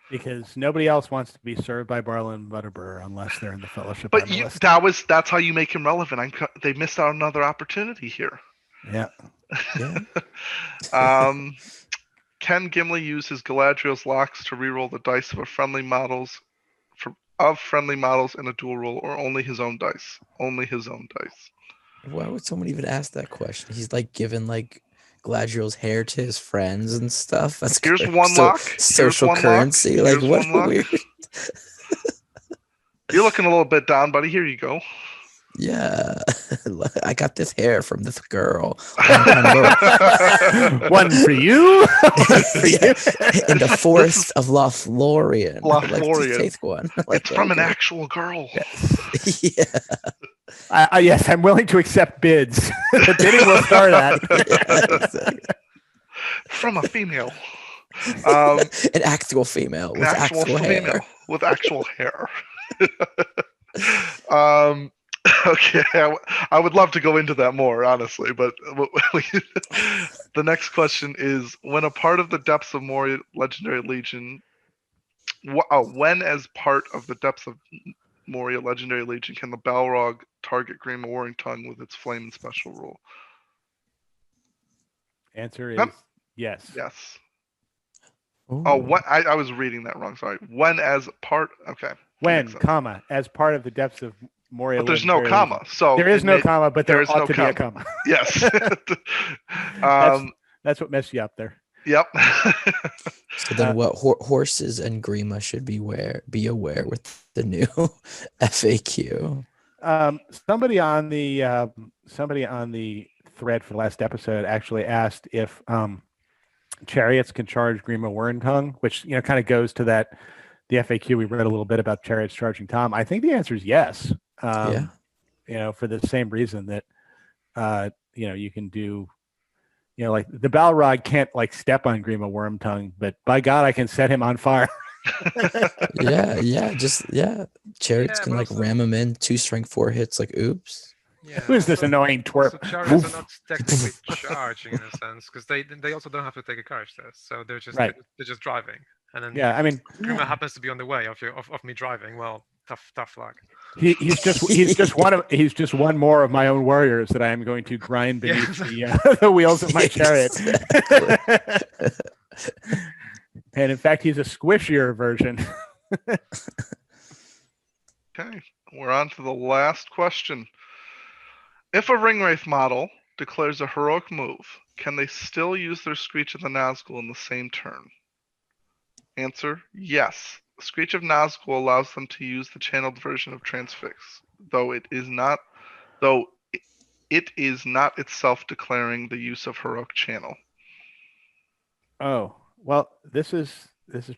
Because nobody else wants to be served by Barlin Butterbur unless they're in the Fellowship But army list. that's how you make him relevant. They missed out on another opportunity here. Yeah. Yeah. Can Gimli use his Galadriel's locks to reroll the dice of friendly models in a dual roll, or only his own dice? Only his own dice. Why would someone even ask that question? He's like giving like Galadriel's hair to his friends and stuff. That's Here's crazy. one lock. Social Here's one currency. Lock. Like Here's what one lock. weird. You're looking a little bit down, buddy. Here you go. Yeah, I got this hair from this girl. One for you. One for you. In the forest of Lothlorien. Lothlorien. Like, take one. Like, It's from an actual girl. Yeah. Yes, I'm willing to accept bids. The bidding will start at. From a female. An actual female with actual hair. With actual hair. Okay, I would love to go into that more, honestly, but the next question is: when a part of the Depths of Moria Legendary Legion, when as part of the Depths of Moria Legendary Legion can the Balrog target Grima Warring Tongue with its flame and special rule? Answer is yes. Yes. Ooh. Oh, what? I was reading that wrong. Sorry. When as part. Okay. When, comma, as part of the Depths of Moria. But there's no Legendary comma. So there is no comma, but there ought to be a comma. Yes. That's what messed you up there. Yep. So then, what horses and Grima should be aware with the new FAQ? Somebody on the thread for the last episode actually asked if chariots can charge Grima Warrentongue, which kind of goes to that the FAQ we read a little bit about chariots charging Tom. I think the answer is yes. For the same reason that you can do. Like the Balrog can't like step on Grima Wormtongue, but by God, I can set him on fire. Chariots can like ram him in 2 strength 4 hits. Like, oops. Yeah, Who is this annoying twerp? So chariots are not technically charging in a sense because they also don't have to take a courage test, so they're just driving. And then Grima happens to be on the way of me driving. Well, tough luck. He's just one more of my own warriors that I am going to grind beneath the wheels of my chariot. And in fact, he's a squishier version. Okay, we're on to the last question. If a Ringwraith model declares a heroic move, can they still use their Screech of the Nazgul in the same turn? Answer: yes. Screech of Nazgul allows them to use the channeled version of Transfix, though it is not itself declaring the use of heroic channel. Oh, well, this is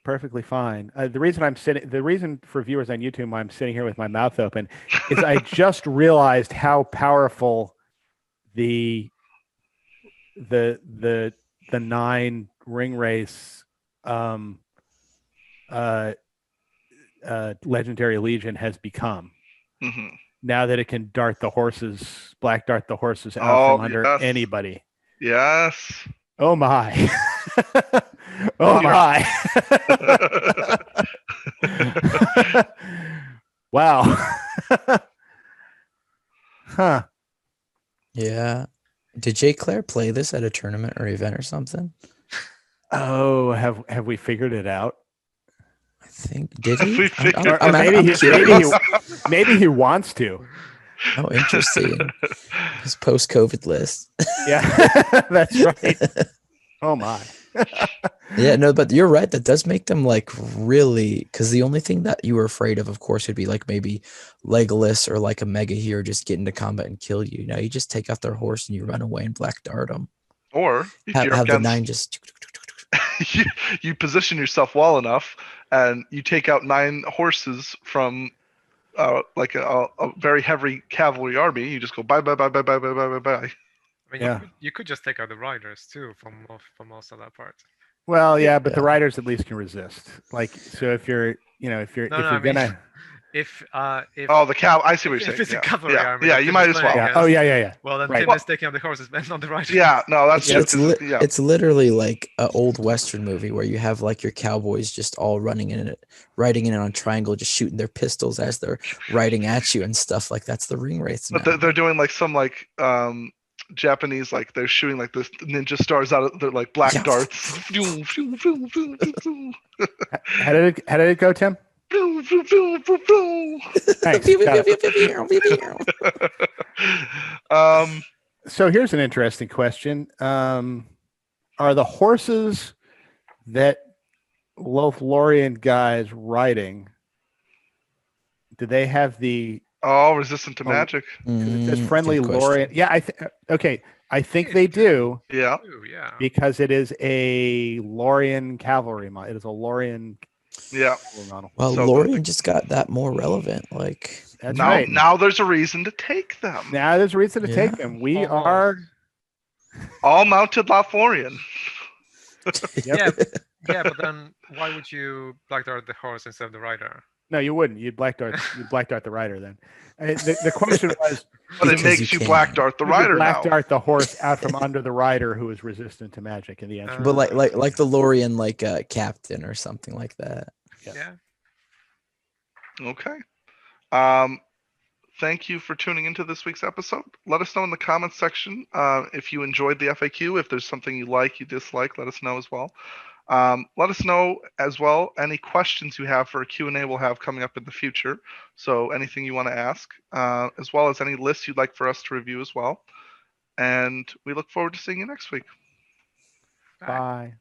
perfectly fine. The reason for viewers on YouTube why I'm sitting here with my mouth open is I just realized how powerful the the 9 ring race um legendary legion has become. Hmm. Now that it can black dart the horses out Oh, from under yes. anybody. Yes. Oh my. Oh my. Wow. Huh. Yeah. Did Jay Claire play this at a tournament or event or something? Oh, have we figured it out? I think did We he? figured Or it maybe curious. maybe he wants to. Oh, interesting. His post-COVID list. Yeah, that's right. Oh my. Yeah, no, but you're right. That does make them like really, because the only thing that you were afraid of course, would be like maybe Legolas or like a mega hero just get into combat and kill you. Now you just take out their horse and you run away and black dart them. Or if you're Have the against, 9 just. you position yourself well enough, and you take out 9 horses from like a very heavy cavalry army. You just go bye bye bye bye bye bye bye bye bye. I mean, Yeah. you could just take out the riders too from most of that part. Well, yeah, but the Yeah. riders at least can resist. Like, so if you're No, if you're I mean, gonna if Oh, the cav. I see what you're if saying. it's a Yeah, cavalry yeah, army yeah. that You Tim might is as playing well. yeah. against, Oh yeah. well, then Right. Tim is taking out the horses and not the riders. Yeah, no, that's It's yeah. it's literally like an old Western movie where you have like your cowboys just all riding in it on a triangle, just shooting their pistols as they're riding at you and stuff. Like that's the ring race now. But they're doing like some like Japanese, like they're shooting like this ninja stars out of their like black Yeah. darts. How did it go, Tim? Thanks. Got it. So here's an interesting question. Are the horses that Lothlorien guys riding, do they have the Oh, resistant to Oh, magic. it says Mm, friendly good question. Lorien? Yeah, okay. I think they do Yeah. Ooh, yeah. because it is a Lorien cavalry model. It is a Lorien Yeah. cavalry model. Well, So- Lorien just got that more relevant. Like That's now, right. now there's a reason to take them. Now there's a reason to Yeah. take them. We Almost. are. All mounted Lothlorien. Yep. Yeah, but then why would you black dart the horse instead of the rider? No, you wouldn't. You'd black dart the rider then. The question was, But it Because makes you you black can. dart the you could rider black now. dart the horse out from under the rider who is resistant to magic, and the answer. but is like the Lorien like captain or something like that. Yeah. Yeah. Okay. Thank you for tuning into this week's episode. Let us know in the comments section if you enjoyed the FAQ. If there's something you like, you dislike, let us know as well. Let us know as well any questions you have for a Q&A we'll have coming up in the future. So anything you want to ask, as well as any lists you'd like for us to review as well. And we look forward to seeing you next week. Bye.